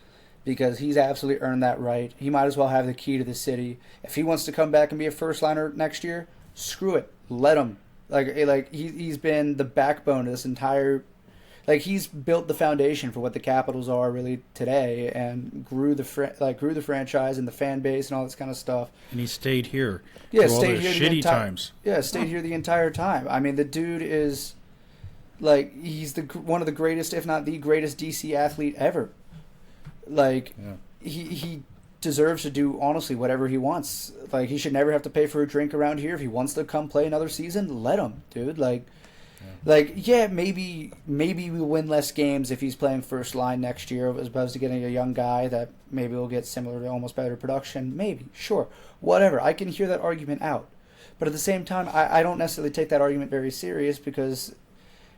because he's absolutely earned that right. He might as well have the key to the city. If he wants to come back and be a first liner next year, screw it, let him. He's been the backbone of this entire. He's built the foundation for what the Capitals are really today, and grew the franchise and the fan base and all this kind of stuff. And he stayed here. Yeah, through stayed all those here shitty times. Yeah, stayed here the entire time. I mean, the dude is he's one of the greatest, if not the greatest, DC athlete ever. He deserves to do honestly whatever he wants. He should never have to pay for a drink around here. If he wants to come play another season, let him, dude. Maybe we'll win less games if he's playing first line next year as opposed to getting a young guy that maybe will get similar to almost better production. Maybe, sure, whatever. I can hear that argument out. But at the same time, I don't necessarily take that argument very serious, because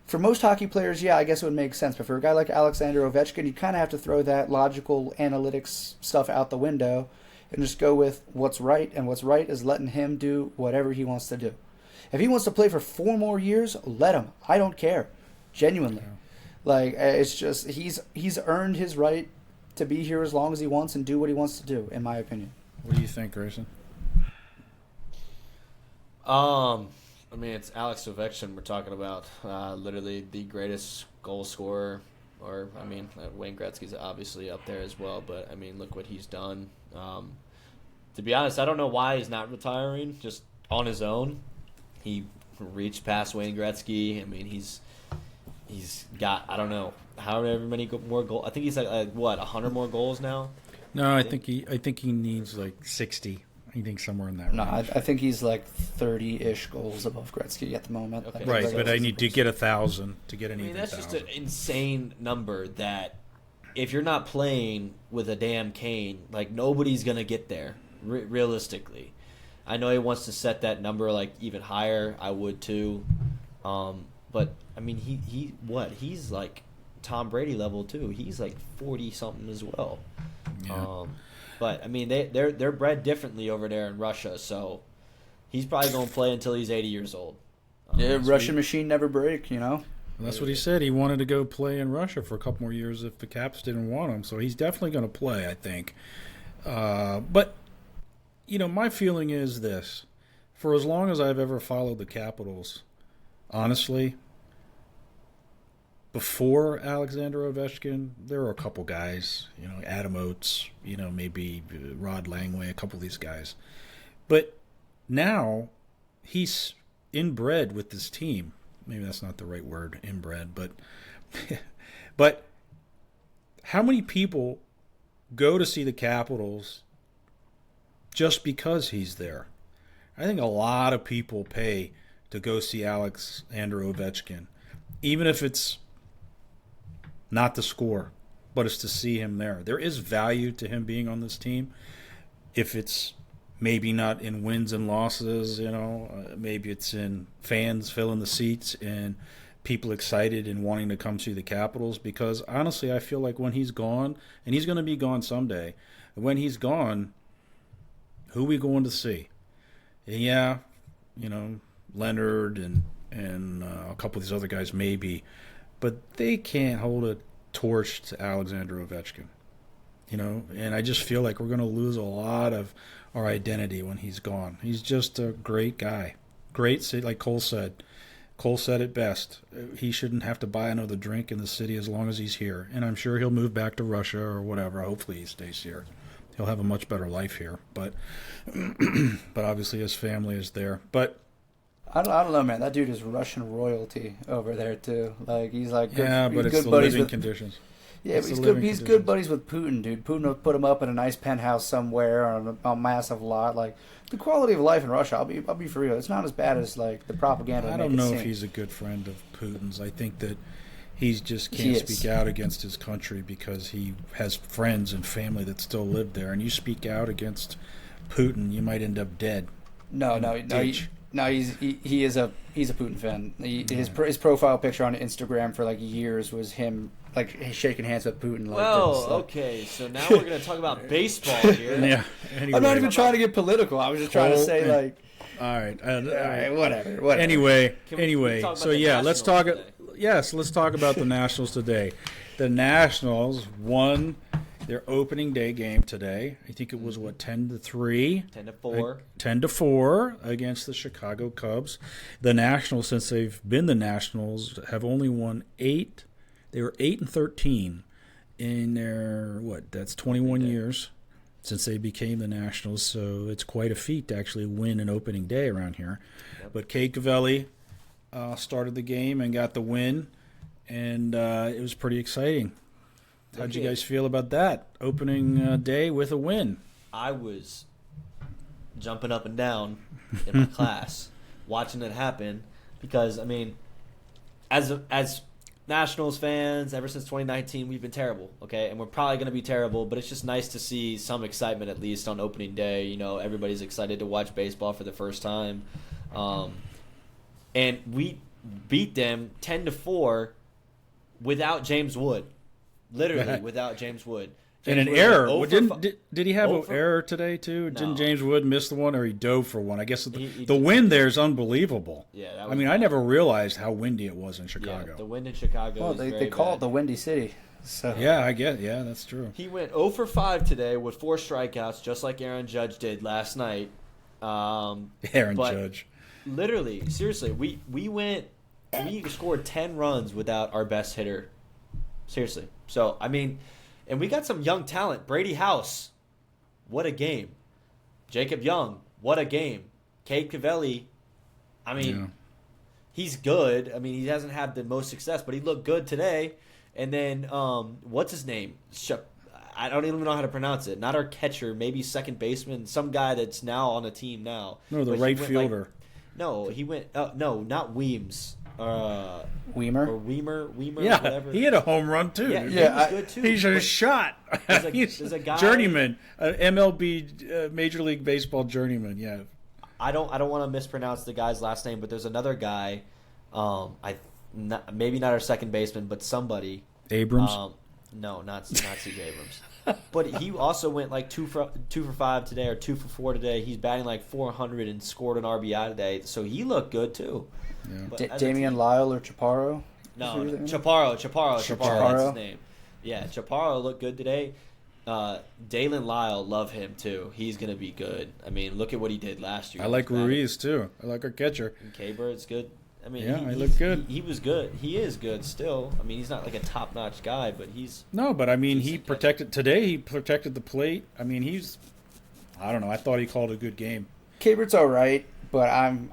for most hockey players, yeah, I guess it would make sense. But for a guy like Alexander Ovechkin, you kind of have to throw that logical analytics stuff out the window and just go with what's right. And what's right is letting him do whatever he wants to do. If he wants to play for 4 more years, let him. I don't care. Genuinely. Yeah. It's just he's earned his right to be here as long as he wants and do what he wants to do, in my opinion. What do you think, Grayson? I mean, it's Alex Ovechkin we're talking about. Literally the greatest goal scorer. Or, I mean, Wayne Gretzky's obviously up there as well. But, I mean, look what he's done. To be honest, I don't know why he's not retiring just on his own. He reached past Wayne Gretzky. I mean, he's got, I don't know, however many more goals. I think he's like 100 more goals now? No, I think he needs 60. I think somewhere in that range. No, I think he's 30-ish goals above Gretzky at the moment. Okay. Right, but I need to get 1,000 to get an even 1,000. That's just an insane number that if you're not playing with a damn Kane, nobody's going to get there, realistically. I know he wants to set that number even higher. I would too. But, I mean, he's Tom Brady level too. He's 40-something as well. Yeah. But I mean, they're bred differently over there in Russia, so he's probably going to play until he's 80 years old. Russian machine never break, Well, that's what he said. He wanted to go play in Russia for a couple more years if the Caps didn't want him. So he's definitely going to play, I think. But my feeling is this: for as long as I've ever followed the Capitals, honestly, before Alexander Ovechkin, there were a couple guys, Adam Oates, maybe Rod Langway, a couple of these guys. But now he's inbred with this team. Maybe that's not the right word, inbred, but how many people go to see the Capitals just because he's there. I think a lot of people pay to go see Alexander Ovechkin, even if it's not to score, but it's to see him there. There is value to him being on this team. If it's maybe not in wins and losses, maybe it's in fans filling the seats and people excited and wanting to come see the Capitals. Because honestly, I feel like when he's gone, and he's going to be gone someday, when he's gone, who are we going to see? And yeah, Leonard and a couple of these other guys maybe, but they can't hold a torch to Alexander Ovechkin. And I just feel like we're going to lose a lot of our identity when he's gone. He's just a great guy. Great, like Cole said. Cole said it best. He shouldn't have to buy another drink in the city as long as he's here. And I'm sure he'll move back to Russia or whatever. Hopefully he stays here. He'll have a much better life here. But obviously his family is there. But I don't know, man. That dude is Russian royalty over there too. Like he's like good, yeah, but he's it's good the buddies living with, conditions. Yeah, but he's good buddies with Putin, dude. Putin will put him up in a nice penthouse somewhere on a massive lot. Like the quality of life in Russia, I'll be for real. It's not as bad as like the propaganda. I don't know if he's a good friend of Putin's. I think that he just can't speak out against his country because he has friends and family that still live there. And you speak out against Putin, you might end up dead. No. He's a Putin fan. His profile picture on Instagram for like years was him like shaking hands with Putin. Like well, this, like. Okay, so now we're gonna talk about baseball here. Yeah. Anyway. I'm not even trying to get political. I was just trying to say like. All right. Whatever. Anyway. So yeah, let's talk. Today? Yes, let's talk about the Nationals today. The Nationals won their opening day game today. I think it was 10-3, 10-4, 10-4 against the Chicago Cubs. The Nationals, since they've been the Nationals, have only won 8. They were 8-13 in their that's 21 years since they became the Nationals. So it's quite a feat to actually win an opening day around here. Yep. But Cade Cavalli started the game and got the win, and it was pretty exciting. How'd you guys feel about that opening day with a win? I was jumping up and down in my class watching it happen because, I mean, as Nationals fans, ever since 2019, we've been terrible, okay? And we're probably going to be terrible, but it's just nice to see some excitement at least on opening day. Everybody's excited to watch baseball for the first time. And we beat them 10-4 without James Wood. Literally without James Wood. And an error. Did he have an error today, too? No. Didn't James Wood miss the one, or he dove for one? I guess the wind there is unbelievable. Yeah, I never realized how windy it was in Chicago. Yeah, the wind in Chicago Well, they call it the Windy City. So. Yeah, Yeah, that's true. He went 0 for 5 today with 4 strikeouts, just like Aaron Judge did last night. Judge. Literally, seriously, we scored 10 runs without our best hitter. Seriously. So, I mean, and we got some young talent. Brady House, what a game. Jacob Young, what a game. Cade Cavalli, I mean, he's good. I mean, he hasn't had the most success, but he looked good today. And then, what's his name? I don't even know how to pronounce it. Not our catcher, maybe second baseman, some guy that's now on the team now. No, the right fielder. He went, no, not Weems. Weimer? Or Weimer, yeah, whatever. He had a home run too. Yeah, he was good too. He's a shot. There's a guy, journeyman, MLB Major League Baseball journeyman. Yeah. I don't want to mispronounce the guy's last name, but there's another guy. Maybe not our second baseman, but somebody. Abrams. No, not C.J. Abrams. But he also went like 2 for 5 today, or 2 for 4 today. He's batting like 400 and scored an RBI today, so he looked good too. Yeah. Damian Lyle or Chaparro? No, Chaparro. That's his name. Yeah, Chaparro looked good today. Dalen Lyle, love him too. He's gonna be good. I mean, look at what he did last year. I like Ruiz too. I like our catcher. And K-Bird's good. I mean, he looked good. He was good. He is good still. I mean, he's not like a top-notch guy, but he's but I mean, he protected today. He protected the plate. I mean, I don't know. I thought he called a good game. K-Bird's all right, but I'm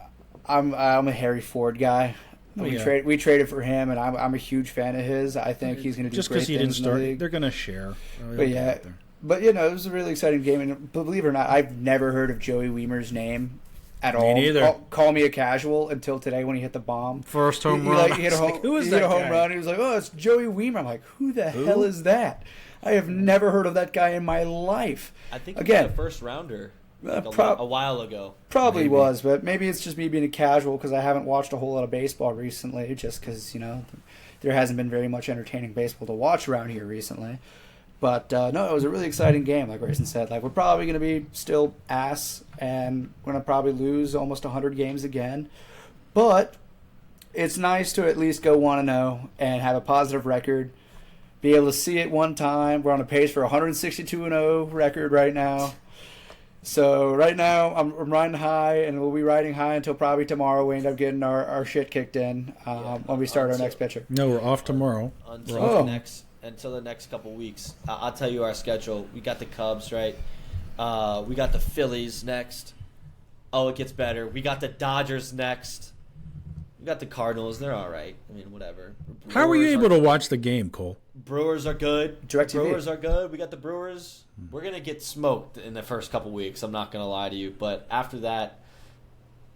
a Harry Ford guy. We traded for him, and I'm a huge fan of his. I think he's going to do just great because he things didn't start. in the league. They're going to share. But yeah, But it was a really exciting game, and believe it or not, I've never heard of Joey Weimer's name at all. neither. Call me a casual until today when he hit the bomb. First home He, run. he hit a home, Who is he that hit a home guy? run. He was like, "Oh, it's Joey Weimer." I'm like, "Who the hell is that?" I have never heard of that guy in my life. I think he Again, was a first rounder like prob- a while ago. Probably Maybe. was, but maybe it's just me being a casual because I haven't watched a whole lot of baseball recently. Just because there hasn't been very much entertaining baseball to watch around here recently. But no, it was a really exciting game. Like Grayson said, like we're probably going to be still ass, and we're going to probably lose almost 100 games again. But it's nice to at least go 1-0 and have a positive record. Be able to see it one time. We're on a pace for 162-0 record right now. So right now I'm riding high, and we'll be riding high until probably tomorrow we end up getting our shit kicked in when we start our next pitcher. No, we're off tomorrow. Until the next couple weeks. I'll tell you our schedule. We got the Cubs, right? We got the Phillies next. Oh, it gets better. We got the Dodgers next. We got the Cardinals. They're all right. I mean, whatever. How were you able to watch the game, Cole? Brewers are good. DirecTV. Brewers are good. We got the Brewers. We're going to get smoked in the first couple weeks. I'm not going to lie to you. But after that,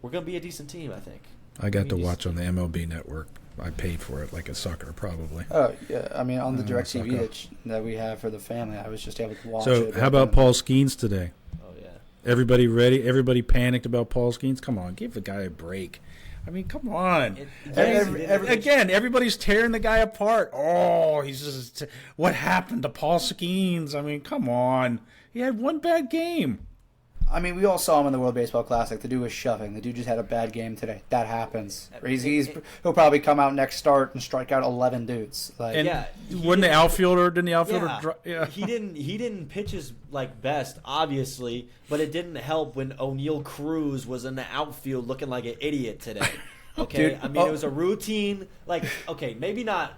we're going to be a decent team, I think. I got to watch on the MLB network. I paid for it like a sucker, probably. Oh yeah, I mean on the DirecTV sucker. that we have for the family, I was just able to watch So, it. how about Paul Skeens today? Oh, yeah. Everybody ready? Everybody panicked about Paul Skeens? Come on, give the guy a break. I mean, come on. Again, everybody's tearing the guy apart. Oh, he's just. What happened to Paul Skeens? I mean, come on. He had one bad game. I mean, we all saw him in the World Baseball Classic. The dude was shoving. The dude just had a bad game today. That happens. He'll probably come out next start and strike out 11 dudes. Like, And Yeah, didn't the outfielder Yeah. He didn't pitch his best, obviously, but it didn't help when O'Neal Cruz was in the outfield looking like an idiot today. Okay, Dude, I mean it was a routine. Like, okay, maybe not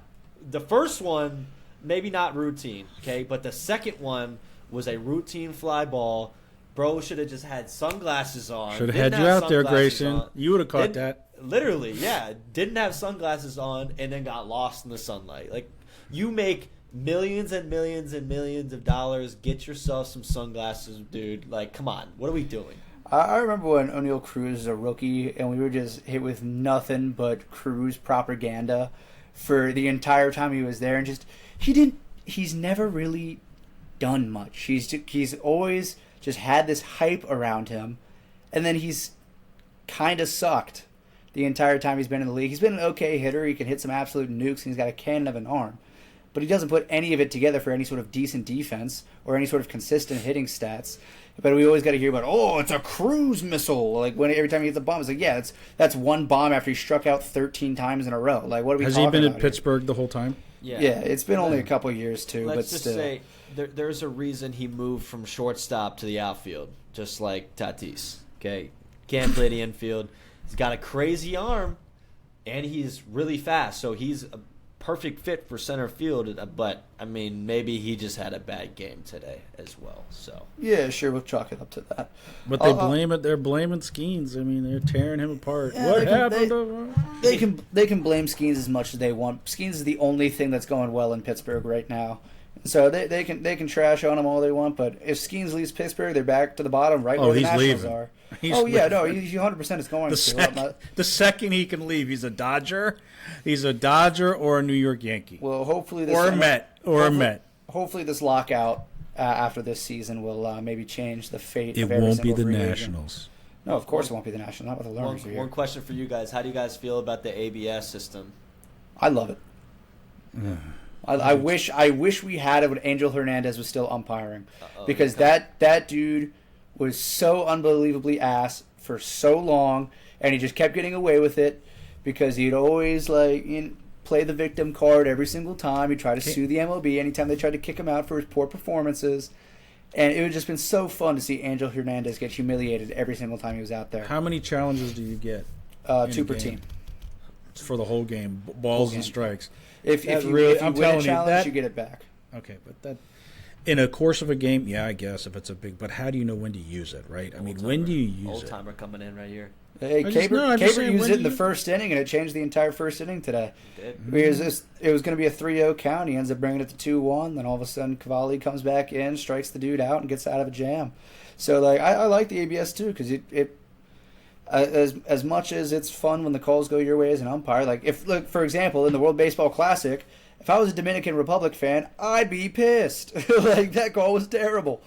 the first one, maybe not routine. Okay, but the second one was a routine fly ball. Bro should have just had sunglasses on. Should have Didn't had you out there, sunglasses Grayson. on. You would have caught Didn't- that. Literally, yeah. Didn't have sunglasses on and then got lost in the sunlight. Like, you make millions and millions and millions of dollars. Get yourself some sunglasses, dude. Like, come on. What are we doing? I remember when O'Neal Cruz was a rookie, and we were just hit with nothing but Cruz propaganda for the entire time he was there, and he's never really done much. He's always just had this hype around him, and then he's kind of sucked the entire time he's been in the league. He's been an okay hitter. He can hit some absolute nukes, and he's got a cannon of an arm. But he doesn't put any of it together for any sort of decent defense or any sort of consistent hitting stats. But we always got to hear about, oh, it's a Cruz missile. Like every time he hits a bomb, it's like, yeah, that's one bomb after he struck out 13 times in a row. Like, what are we Has talking he been in about here? Pittsburgh the whole time? Yeah, it's been only a couple of years too, Let's but just still. say there's a reason he moved from shortstop to the outfield, just like Tatis. Okay, can't play the infield. He's got a crazy arm, and he's really fast, so he's a perfect fit for center field. But I mean, maybe he just had a bad game today as well. So Yeah, sure, we'll chalk it up to that. But they blame it. They're blaming Skeens. I mean, they're tearing him apart. Yeah, What they can- happened? They can blame Skeens as much as they want. Skeens is the only thing that's going well in Pittsburgh right now. So they can trash on him all they want, but if Skeens leaves Pittsburgh, they're back to the bottom, right Oh, where the he's Nationals leaving. are. He's oh yeah, leaving. no, he 100% is going The second he can leave, he's a Dodger. He's a Dodger or a New York Yankee. Well, hopefully this Or a Met. Or a Met. Hopefully this lockout after this season will maybe change the fate It of every won't be single the free agent. Nationals. No, of course it won't be the Nationals. Not with the learners here. one question for you guys: how do you guys feel about the ABS system? I love it. I wish we had it when Angel Hernandez was still umpiring, because that dude was so unbelievably ass for so long, and he just kept getting away with it because he'd always play the victim card every single time. He'd try to sue the MLB anytime they tried to kick him out for his poor performances, and it would just been so fun to see Angel Hernandez get humiliated every single time he was out there. How many challenges do you get? 2 per game? team. It's for the whole game, balls Whole and game. strikes. If That you really- win I'm a telling you, challenge, that- you get it back. Okay, but that in a course of a game, yeah, I guess if it's a big. But how do you know when to use it, right? I mean, when do you use Old it? timer coming in right here. Hey, I'm just Caber saying, used when it in the you- first inning, and it changed the entire first inning today. It- Because it was going to be a 3-0 count. He ends up bringing it to 2-1. Then all of a sudden, Cavalli comes back in, strikes the dude out, and gets out of a jam. So like I like the ABS too because it as much as it's fun when the calls go your way as an umpire. Like if look for example in the World Baseball Classic, if I was a Dominican Republic fan, I'd be pissed. Like that call was terrible.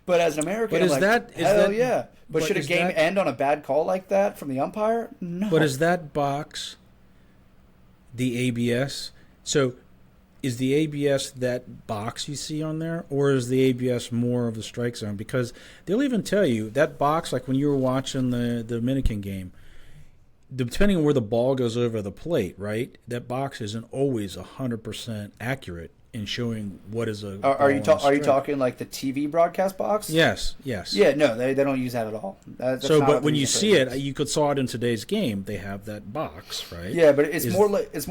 But as an American, But I'm is like, that- is hell that- yeah. But but should a is game that- end on a bad call like that from the umpire? No. But is that box the ABS? So is the ABS that box you see on there, or is the ABS more of the strike zone? Because they'll even tell you that box, like when you were watching the Dominican game, depending on where the ball goes over the plate, right? That box isn't always 100% accurate in showing what is a. Are you ball on a are you strike. talking like the TV broadcast box? Yes, yes. Yeah, no, they don't use that at all. That's So, not but what when they you use see for it, you could saw it in today's game. They have that box, right? Yeah, but it's Is- more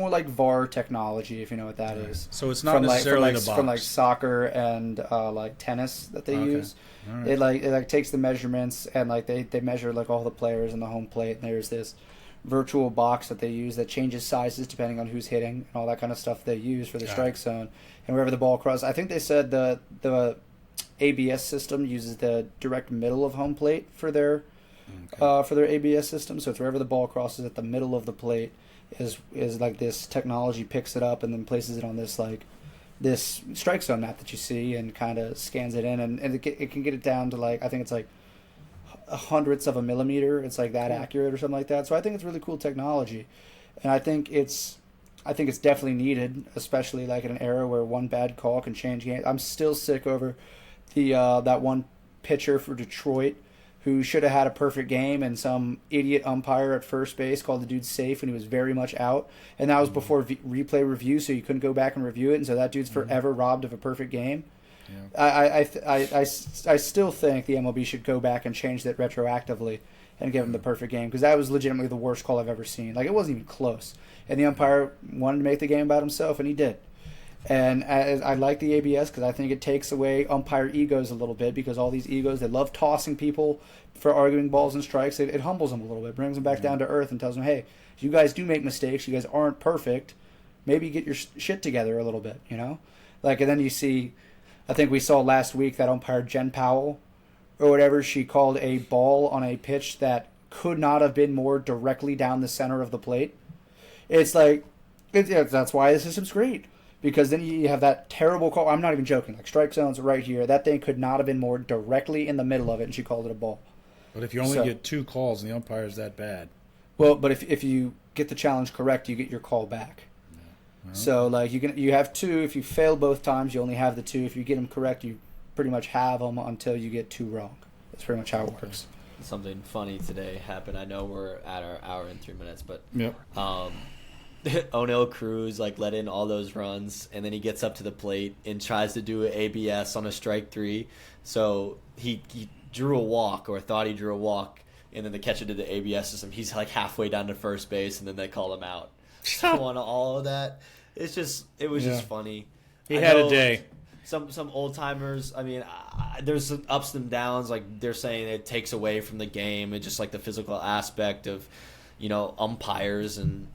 like VAR technology, if you know what that is. So it's not necessarily the box. From like soccer and like tennis that they Okay. use. All right. It takes the measurements and like they measure like all the players in the home plate, and there's this virtual box that they use that changes sizes depending on who's hitting and all that kind of stuff they use for the Got strike zone and wherever the ball crosses. I think they said the ABS system uses the direct middle of home plate for their ABS system. So it's wherever the ball crosses at the middle of the plate is like this technology picks it up and then places it on this strike zone map that you see and kind of scans it in and it can get it down to like I think it's like hundredths of a millimeter. It's like that accurate or something like that. So I think it's really cool technology, and I think it's definitely needed, especially like in an era where one bad call can change games. I'm still sick over the that one pitcher for Detroit who should have had a perfect game, and some idiot umpire at first base called the dude safe when he was very much out, and that was before replay review, so you couldn't go back and review it, and so that dude's forever robbed of a perfect game. Yeah. I still think the MLB should go back and change that retroactively and give him the perfect game because that was legitimately the worst call I've ever seen. Like it wasn't even close, and the umpire wanted to make the game about himself, and he did. And I like the ABS because I think it takes away umpire egos a little bit because all these egos they love tossing people for arguing balls and strikes. It humbles them a little bit, brings them back down to earth, and tells them, hey, you guys do make mistakes. You guys aren't perfect. Maybe get your shit together a little bit, you know. Like and then you see. I think we saw last week that umpire Jen Powell or whatever, she called a ball on a pitch that could not have been more directly down the center of the plate. It's like, that's why the system's great. Because then you have that terrible call. I'm not even joking. Like strike zones right here. That thing could not have been more directly in the middle of it, and she called it a ball. But if you only So- get 2 calls and the umpire is that bad, Well, but if you get the challenge correct, you get your call back. So like you have 2. If you fail both times, you only have the 2. If you get them correct, you pretty much have them until you get 2 wrong. That's pretty much how it works. Something funny today happened. I know we're at our hour and 3 minutes, but yep. O'Neill Cruz like let in all those runs, and then he gets up to the plate and tries to do an ABS on a strike 3. So he drew a walk or thought he drew a walk, and then the catcher did the ABS system. He's like halfway down to first base, and then they call him out. So on all of that, it was just funny. He I had a know day. Some old timers. I mean, there's some ups and downs. Like they're saying it takes away from the game and just like the physical aspect of, umpires and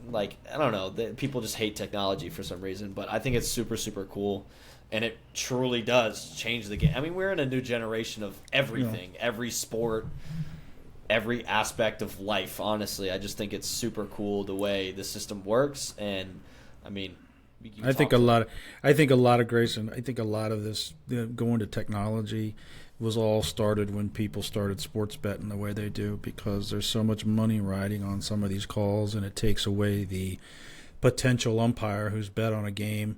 like I don't know. People just hate technology for some reason, but I think it's super super cool, and it truly does change the game. I mean, we're in a new generation of everything, every sport, every aspect of life. Honestly, I just think it's super cool the way the system works, and I mean. I think a lot of Grayson. I think a lot of this going to technology was all started when people started sports betting the way they do because there's so much money riding on some of these calls, and it takes away the potential umpire who's bet on a game,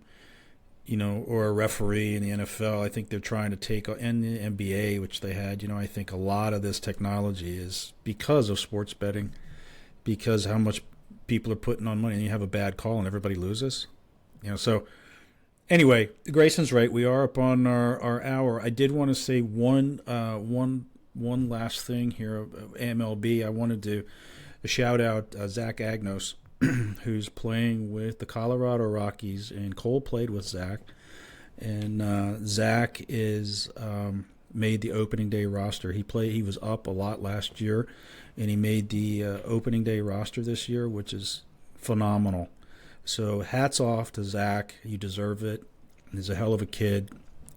or a referee in the NFL. I think they're trying to take in the NBA, which they had. I think a lot of this technology is because of sports betting, because how much people are putting on money, and you have a bad call and everybody loses. So anyway, Grayson's right. We are up on our hour. I did want to say one last thing here. MLB. I wanted to shout out Zach Agnos, who's playing with the Colorado Rockies, and Cole played with Zach. And Zach is made the opening day roster. He was up a lot last year, and he made the opening day roster this year, which is phenomenal. So hats off to Zach. You deserve it. He's a hell of a kid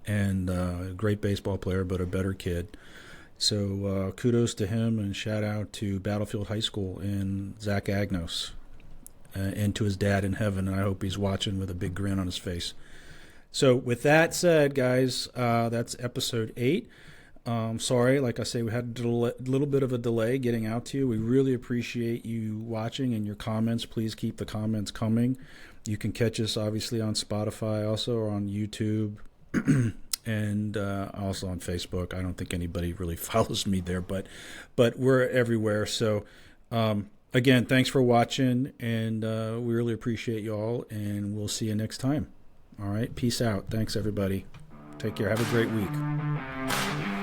and a great baseball player, but a better kid. So kudos to him, and shout out to Battlefield High School and Zach Agnos, and to his dad in heaven. And I hope he's watching with a big grin on his face. So with that said, guys, that's episode 8. Sorry, like I say, we had a little bit of a delay getting out to you. We really appreciate you watching and your comments. Please keep the comments coming. You can catch us obviously on Spotify, also, or on YouTube, and also on Facebook. I don't think anybody really follows me there, but we're everywhere. So again, thanks for watching, and we really appreciate you all, and we'll see you next time. All right, peace out. Thanks, everybody. Take care. Have a great week.